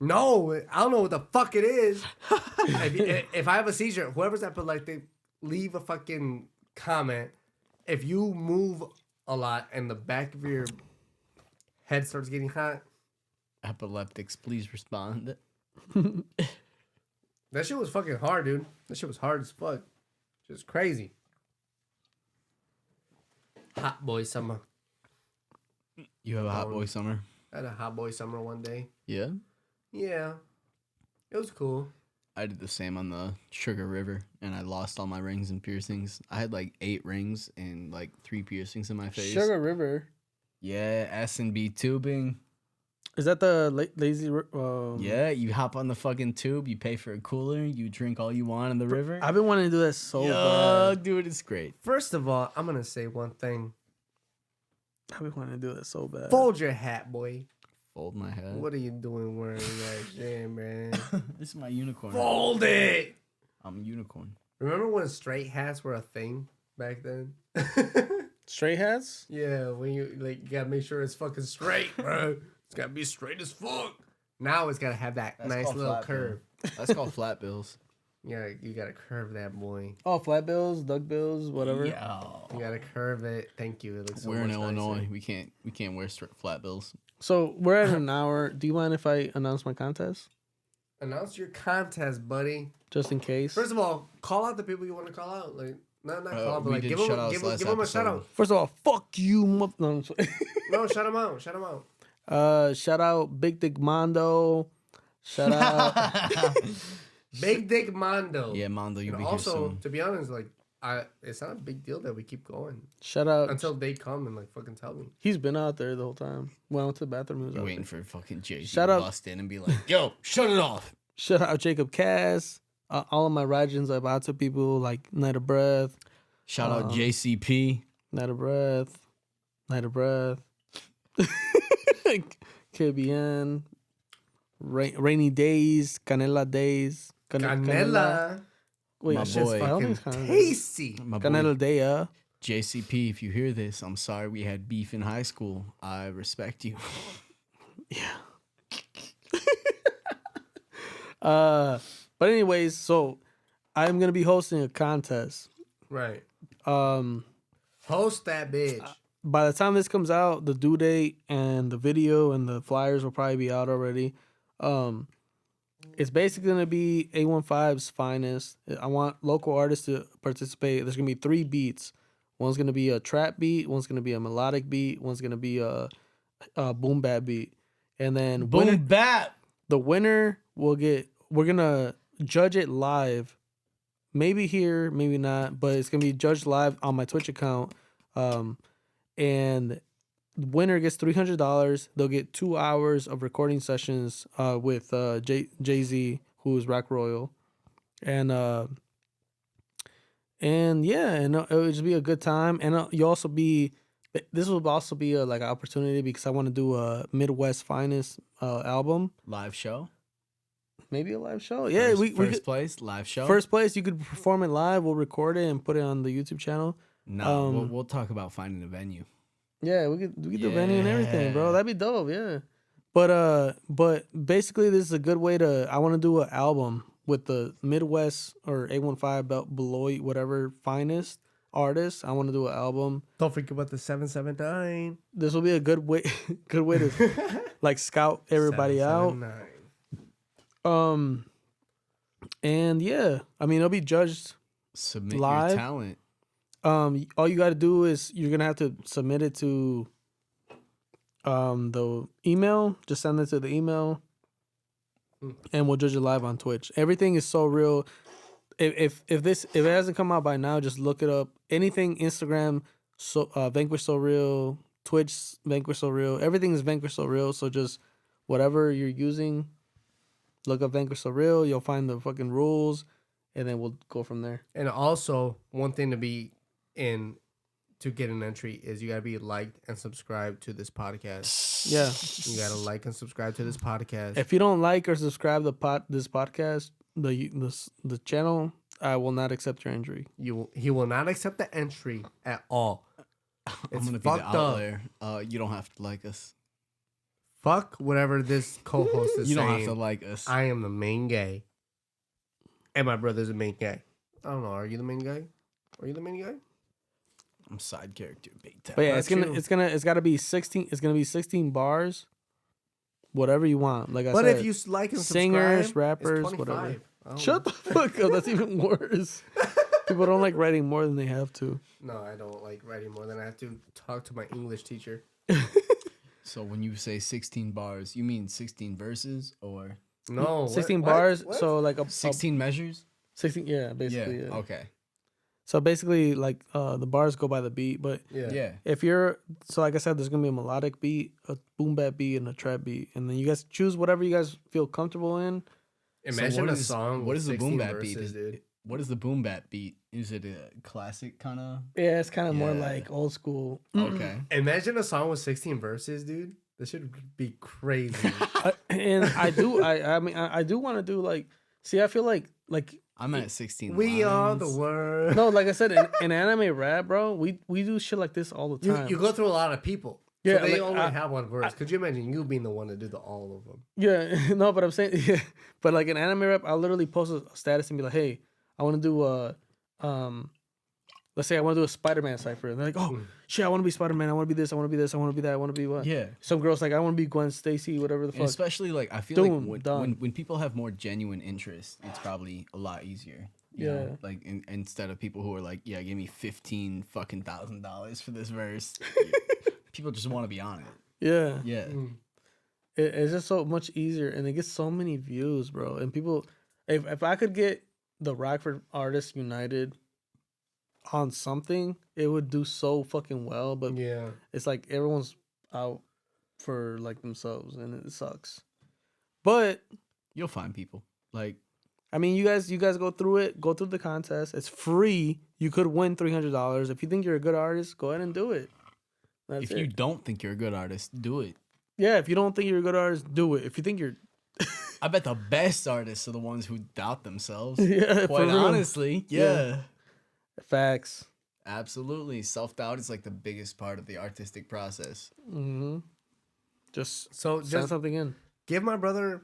A: No, I don't know what the fuck it is. if I have a seizure, whoever's epileptic, leave a fucking comment. If you move a lot and the back of your head starts getting hot,
C: Epileptics, please respond.
A: that shit was fucking hard, dude. That shit was hard as fuck. Just crazy. Hot boy summer.
C: You have a hot boy summer?
A: I had a hot boy summer one day.
C: Yeah.
A: Yeah. It was cool.
C: I did the same on the Sugar River, and I lost all my rings and piercings. I had like 8 rings and like 3 piercings in my face.
B: Sugar River.
C: Yeah, S&B tubing.
B: Is that the lazy?
C: Yeah, you hop on the fucking tube, you pay for a cooler, you drink all you want in the river.
B: I've been wanting to do that so
C: Yo,
B: bad.
C: dude, it's great.
A: First of all, I'm gonna say one thing.
B: I've been wanting to do that so bad.
A: Fold your hat, boy.
C: Fold my head.
A: What are you doing wearing that shit, man?
C: This is my unicorn.
A: Fold it.
C: I'm a unicorn.
A: Remember when straight hats were a thing back then?
B: Straight hats?
A: Yeah, when you like, you gotta make sure it's fucking straight, bro. It's gotta be straight as fuck. Now it's gotta have that
C: That's
A: nice
C: called
A: little
C: flat
A: curve.
C: That's called flat bills.
A: You gotta curve that boy.
B: Oh, flat bills, duck bills, whatever.
C: Yo.
A: You gotta curve it. Thank you. It looks so
C: We're in
A: much
C: Illinois.
A: nicer.
C: We can't wear flat bills.
B: So we're at an hour. Do you mind if I announce my contest?
A: Announce your contest, buddy.
B: Just in case.
A: First of all, call out the people you want to call out. Like, not call out, but
C: we
A: like
C: did
A: give them
C: shout-outs
A: give
C: last
A: them a shout
C: episode.
A: out.
B: First of all, fuck you, mother. No, I'm sorry.
A: No, shout them out. Shout them out.
B: Shout out Big Dick Mondo. Shout out.
A: Big Dick Mondo.
C: Yeah, Mondo, you'll
A: And
C: be here
A: also,
C: soon.
A: to be honest, like it's not a big deal that we keep going
B: Shout out.
A: until they come and like fucking tell me.
B: He's been out there the whole time. When I went to the bathroom, he was
C: You're
B: out
C: waiting
B: there.
C: for fucking Jay
B: Shout
C: to
B: out-
C: bust in and be like, yo, shut it off.
B: Shout out Jacob Cass. All of my Rajans I've out to people like Night of Breath,
C: Shout out JCP.
B: Night of Breath, Night of Breath, KBN, Rainy Days, Canela Days,
A: Canela.
B: Wait,
C: My
B: shit's
C: boy.
B: fire. I don't
A: Fucking
B: think it's Canela.
A: tasty.
C: My boy,
B: Canela Dea.
C: JCP, if you hear this, I'm sorry we had beef in high school. I respect you.
B: But anyways, so I'm gonna be hosting a contest.
A: Right.
B: Um,
A: Post that bitch.
B: by the time this comes out, the due date and the video and the flyers will probably be out already. It's basically gonna be A15's finest. I want local artists to participate. There's gonna be 3 beats. One's gonna be a trap beat. One's gonna be a melodic beat. One's gonna be a boom bap beat. And then
C: bap.
B: the winner will get. We're gonna judge it live. Maybe here, maybe not, but it's gonna be judged live on my Twitch account. And the winner gets $300. They'll get 2 hours of recording sessions with Jay-Z, who is Rock Royal, and And yeah, and it would just be a good time. And you also be, this will also be a, like an opportunity because I want to do a Midwest Finest album.
C: Live show.
B: Maybe a live show. Yeah,
C: First,
B: we
C: first
B: could,
C: place live show.
B: first place. You could perform it live. We'll record it and put it on the YouTube channel.
C: No, we'll talk about finding a venue.
B: Yeah, we could do venue and everything, bro.
C: Yeah.
B: That'd be dope. Yeah, but basically, this is a good way to. I want to do an album with the Midwest or 815 Beloit, whatever finest artists. I want to do an album.
A: Don't forget about the 779.
B: This will be a good way, good way to like scout everybody out.
A: 779.
B: And yeah, I mean, it'll be judged.
C: Submit
B: Live?
C: your talent.
B: All you got to do is you're gonna have to submit it to the email. Just send it to the email, and we'll judge it live on Twitch. Everything is so real. If it hasn't come out by now, just look it up. Anything Instagram, Vanquish So Real, Twitch Vanquish So Real. Everything is Vanquish So Real. So just whatever you're using, look up Vanquish So Real. You'll find the fucking rules, and then we'll go from there.
A: And also, one thing to be in to get an entry is you gotta be liked and subscribed to this podcast.
B: Yeah.
A: You gotta like and subscribe to this podcast.
B: If you don't like or subscribe this podcast, the channel, I will not accept your entry.
A: He will not accept the entry at all.
C: I'm
A: It's
C: gonna be
A: fucked
C: the
A: up.
C: outlier. You don't have to like us.
A: Fuck whatever this co-host is
C: You don't
A: saying.
C: have to like us.
A: I am the main gay, and my brother's the main guy. I don't know. Are you the main guy? Are you the main guy?
C: I'm side character, big time.
B: But yeah,
A: That's
B: it's gotta be 16. It's gonna be 16 bars. Whatever you want. Like I
A: But
B: said,
A: if you like and
B: singers,
A: subscribe,
B: rappers,
A: it's
B: whatever.
A: 25. I don't
B: Shut
A: know.
B: the fuck up. That's even worse. People don't like writing more than they have to.
A: No, I don't like writing more than I have to talk to my English teacher.
C: So when you say 16 bars, you mean 16 verses or
A: No,
B: 16
A: what?
B: bars.
A: What?
B: So like a
C: 16 measures?
B: 16. Yeah, basically. Yeah.
C: Okay.
B: So basically, like the bars go by the beat, but
C: Yeah.
B: if you're like I said, there's gonna be a melodic beat, a boom bap beat, and a trap beat, and then you guys choose whatever you guys feel comfortable in.
A: Imagine
C: what
A: a
C: is-
A: song.
C: What
A: with
C: is the boom
A: 16
C: bap
A: verses,
C: beat?
A: dude?
C: What is the boom bap beat? Is it a classic kind of?
B: Yeah, it's kind of more
C: Yeah.
B: like old school.
C: Okay.
A: Imagine a song with 16 verses, dude. This should be crazy.
B: And I do want to do like. See, I feel like
C: I'm at 16.
A: We are the
C: lines.
A: world.
B: no, like I said, in anime rap, bro, we do shit like this all the time.
A: You go through a lot of people.
B: Yeah,
A: So they
B: like,
A: only have one verse. Could you imagine you being the one to do all of them?
B: Yeah, no, but I'm saying, yeah, but like in anime rap, I'll literally post a status and be like, hey, I want to do let's say I want to do a Spider-Man cipher. And they're like, oh, shit, I want to be Spider-Man. I want to be this. I want to be this. I want to be that. I want to be what?
C: Yeah.
B: Some girls like, I want to be Gwen Stacy, whatever the
C: And
B: fuck.
C: especially like I feel
B: Doom,
C: like
B: done.
C: when people have more genuine interest, it's probably a lot easier. You know?
B: Yeah.
C: Like instead of people who are like, yeah, give me $15,000 for this verse. People just want to be on it.
B: Yeah.
C: Yeah.
B: It's just so much easier. And it gets so many views, bro. And people, if I could get the Rockford Artists United on something, it would do so fucking well. But
A: Yeah.
B: it's like everyone's out for like themselves, and it sucks. But
C: You'll find people. Like
B: I mean, you guys go through it, go through the contest. It's free. You could win $300. If you think you're a good artist, go ahead and do it. That's
C: if
B: it.
C: you don't think you're a good artist, do it.
B: Yeah, if you don't think you're a good artist, do it. If you think you're
C: I bet the best artists are the ones who doubt themselves.
B: yeah, for
C: Quite
B: real.
C: honestly. Yeah.
B: Facts.
C: Absolutely. Self-doubt is like the biggest part of the artistic process.
B: Mm-hmm. Just
A: So
B: send
A: just
B: something in.
A: give my brother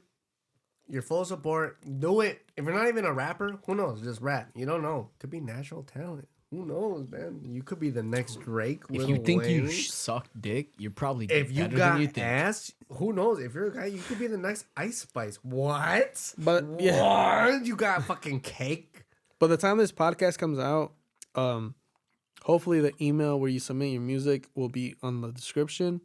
A: your full support. Do it. If you're not even a rapper, who knows? Just rap. You don't know. Could be natural talent. Who knows, man? You could be the next Drake.
C: If
A: Lil
C: you think you
A: Wayne.
C: suck dick, you're probably
A: If you
C: better
A: got
C: than you think.
A: ass, who knows? If you're a guy, you could be the next Ice Spice. What?
B: But yeah,
A: What? You got fucking cake?
B: by the time this podcast comes out, hopefully the email where you submit your music will be on the description.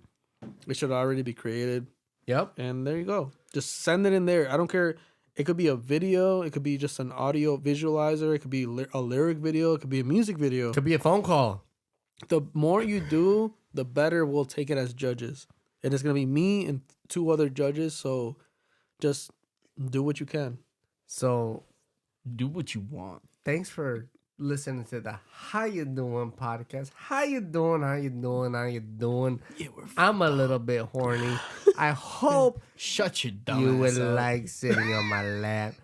B: It should already be created.
A: Yep.
B: And there you go. Just send it in there. I don't care. It could be a video. It could be just an audio visualizer. It could be a lyric video. It could be a music video.
A: Could be a phone call.
B: The more you do, the better we'll take it as judges. And it's going to be me and 2 other judges. So just do what you can.
A: So
C: Do what you want.
A: thanks for listening to the How You Doing podcast. How you doing? How you doing? How you doing?
C: Yeah,
A: I'm a little bit horny. I hope
C: Shut your dumb
A: you would
C: ass up.
A: like sitting on my lap.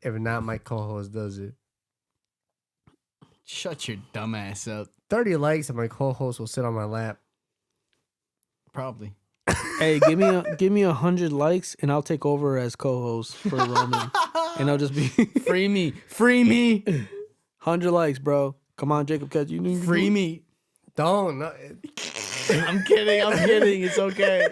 A: If not, my co-host does it.
C: Shut your dumb ass up.
A: 30 likes and my co-host will sit on my lap.
C: Probably.
B: Hey, give me 100 likes and I'll take over as co-host for Roman, and I'll just be
C: Free me. Free me.
B: 100 likes, bro. Come on, Jacob, catch you.
C: Free me.
A: Don't. No,
C: I'm kidding. I'm kidding. It's okay.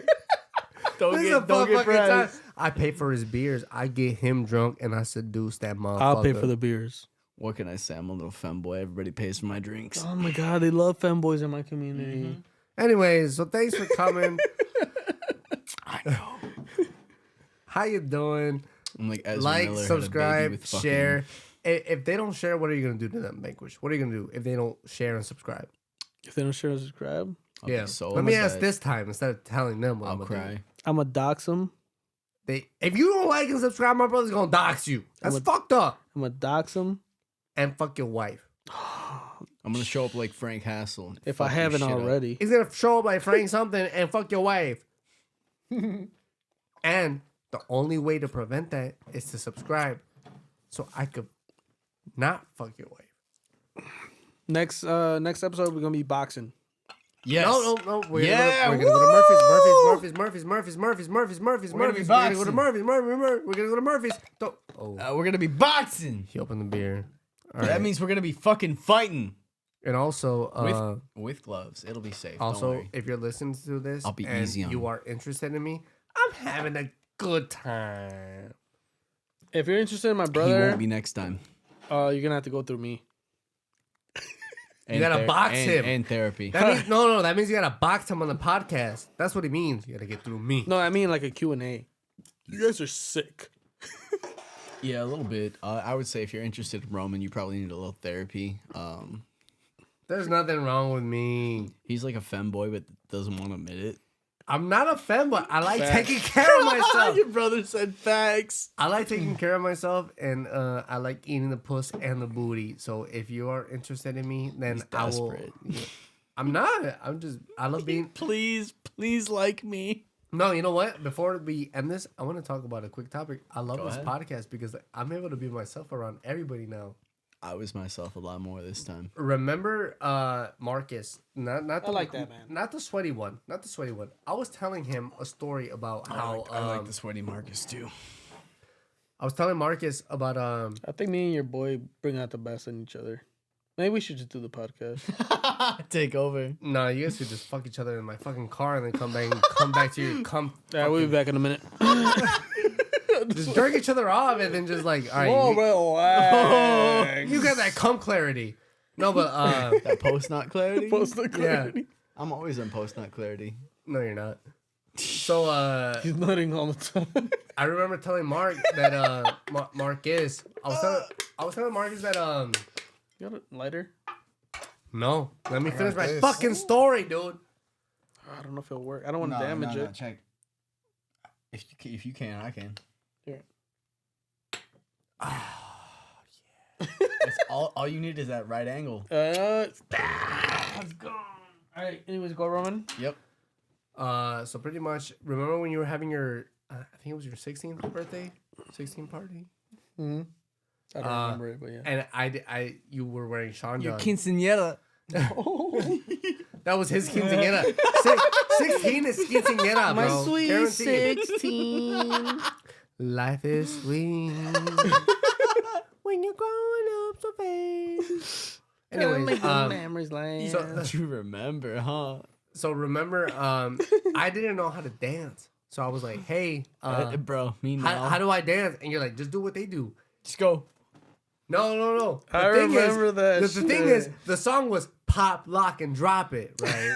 A: this is a
C: Don't
A: fun
C: get
A: fucking time.
C: pressed.
A: I pay for his beers. I get him drunk and I seduce that motherfucker.
B: I'll pay for the beers.
C: What can I say? I'm a little femboy. Everybody pays for my drinks.
B: Oh my god, they love femboys in my community.
A: Anyways, so thanks for coming.
C: I know.
A: How you doing?
C: I'm like Ezra
A: Like,
C: Miller had a baby
A: subscribe,
C: with fucking-
A: share. If they don't share, what are you gonna do to them, Vanquish? What are you gonna do if they don't share and subscribe?
B: If they don't share and subscribe,
C: I'll be so
A: Let me ask
C: upset.
A: this time instead of telling them what
C: I'll
A: I'm gonna
C: cry.
A: do.
B: I'm gonna dox them.
A: If you don't like and subscribe, my brother's gonna dox you. That's fucked up.
B: I'm gonna dox them.
A: And fuck your wife.
C: I'm gonna show up like Frank Hassel. and
B: If
C: fuck
B: I
C: your
B: haven't
C: shit up.
B: already.
A: He's gonna show up like Frank something and fuck your wife. And the only way to prevent that is to subscribe, so I could not fuck your wife.
B: Next episode we're gonna be boxing.
C: Yes.
A: No. We're
C: Yeah,
A: gonna go to Murphy's.
C: We're gonna be
A: We're gonna go to
C: boxing.
A: Murphy's. We're gonna go to Murphy's.
C: We're gonna be boxing.
A: He opened the beer. All
C: That
A: right.
C: means we're gonna be fucking fighting
A: And also,
C: with gloves. It'll be safe. Don't
A: also,
C: worry.
A: if you're listening to this,
C: I'll be
A: and
C: easy on
A: you
C: you.
A: are interested in me, I'm having a good time.
B: If you're interested in my
C: He
B: brother,
C: won't be next time.
B: you're gonna have to go through me.
C: And
A: gotta box him.
C: and therapy.
A: That means no. That means you gotta box him on the podcast. That's what it means. You gotta get through me.
B: No, I mean like a Q&A. You guys are sick.
C: Yeah, a little bit. I would say if you're interested in Roman, you probably need a little therapy.
A: There's nothing wrong with me.
C: He's like a femboy, but doesn't want to admit it.
A: I'm not a femboy. I like
B: Facts.
A: taking care of myself.
C: Your brother said facts.
A: I like taking care of myself, and I like eating the puss and the booty. So if you are interested in me, then
C: He's
A: I will.
C: desperate.
A: Yeah. I'm not. I love being.
C: Please like me.
A: No, you know what? Before we end this, I want to talk about a quick topic. I love
C: Go
A: this
C: ahead.
A: podcast because I'm able to be myself around everybody now.
C: I was myself a lot more this time.
A: Remember Marcus, not the,
B: like that, man.
A: Not the sweaty one. I was telling him a story about how
C: I like the sweaty Marcus too.
A: I was telling Marcus about
B: I think me and your boy bring out the best in each other. Maybe we should just do the podcast.
C: Take over.
A: no, you guys could just fuck each other in my fucking car and then come back to your
B: Yeah, we'll be back in a minute.
A: just jerk each other off and then just like all right,
B: relax.
A: you got that cum clarity. No, but
C: That post nut clarity.
B: Post the
A: yeah,
B: clarity.
C: I'm always on post nut clarity.
A: no, you're not. So
B: He's nutting all the time.
A: I remember telling Mark that Marcus. I was telling Marcus that
B: You got a lighter?
A: No, let me finish my
C: this.
A: fucking story, dude.
B: I don't know if it'll work. I don't want to damage it.
C: Check. If you can, I can.
B: Here.
C: It's all you need is that right angle.
B: Let's go. All right. Anyways, go Roman.
C: Yep.
A: So pretty much, remember when you were having your, I think it was your 16th birthday, 16th party,
B: Mm-hmm. I don't remember it, but yeah.
A: and you were wearing Sean John.
C: quinceañera.
A: That was his quinceañera. 16 is quinceañera,
B: My
A: bro.
B: sweet
A: Guaranteed.
B: 16.
A: Life is sweet when you're growing up so fast. Anyways,
B: memories land.
A: so
C: You remember, huh?
A: so remember, I didn't know how to dance, so I was like, "Hey,
C: Bro, me now.
A: how do I dance?" And you're like, "Just do what they do."
C: Just go.
A: No. The
B: I
A: thing
B: remember that
A: The thing
B: shit.
A: is, the song was "Pop, Lock, and Drop It," right?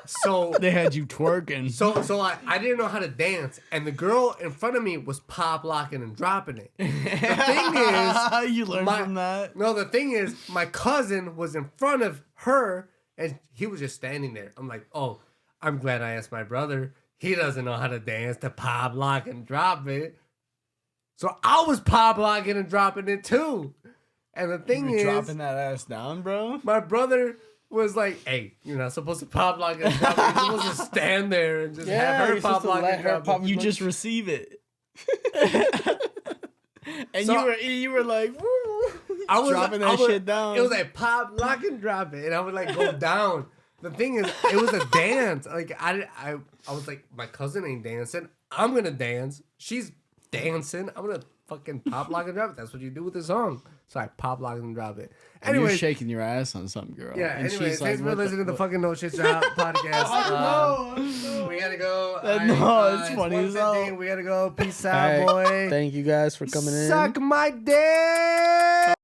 A: so
C: They had you twerking.
A: So I didn't know how to dance, and the girl in front of me was pop locking and dropping it. The thing is,
C: you learned from that.
A: no, the thing is, my cousin was in front of her, and he was just standing there. I'm like, oh, I'm glad I asked my brother. He doesn't know how to dance to pop, lock, and drop it. So I was pop locking and dropping it too. And the thing
C: You
A: is,
C: dropping that ass down, bro.
A: my brother was like, "Hey, you're not supposed to pop lock and drop it. You're supposed to stand there and just have her
B: you're
A: pop
B: supposed to
A: lock
B: let
A: and
B: her
A: drop
B: pop
A: it."
C: You just receive it. And
A: So-
C: you were like, woo,
A: I was
C: dropping that shit down.
A: It was like pop, lock, and drop it, and I would like go down. The thing is, it was a dance. Like I was like, my cousin ain't dancing. I'm gonna dance. She's dancing. I'm gonna fucking pop, lock, and drop it. That's what you do with the song. So I pop, lock, and drop it.
C: And you're
A: Anyway,
C: shaking your ass on something, girl.
A: yeah.
C: And
A: Anyway,
C: she's
A: thanks for
C: what
A: listening to the
C: what-
A: fucking No Shit Shop podcast. We gotta go.
C: No, it's funny as hell.
A: 1:15. We gotta go. Peace out,
B: All right.
A: boy.
B: Thank you guys for coming in.
A: Suck my dick.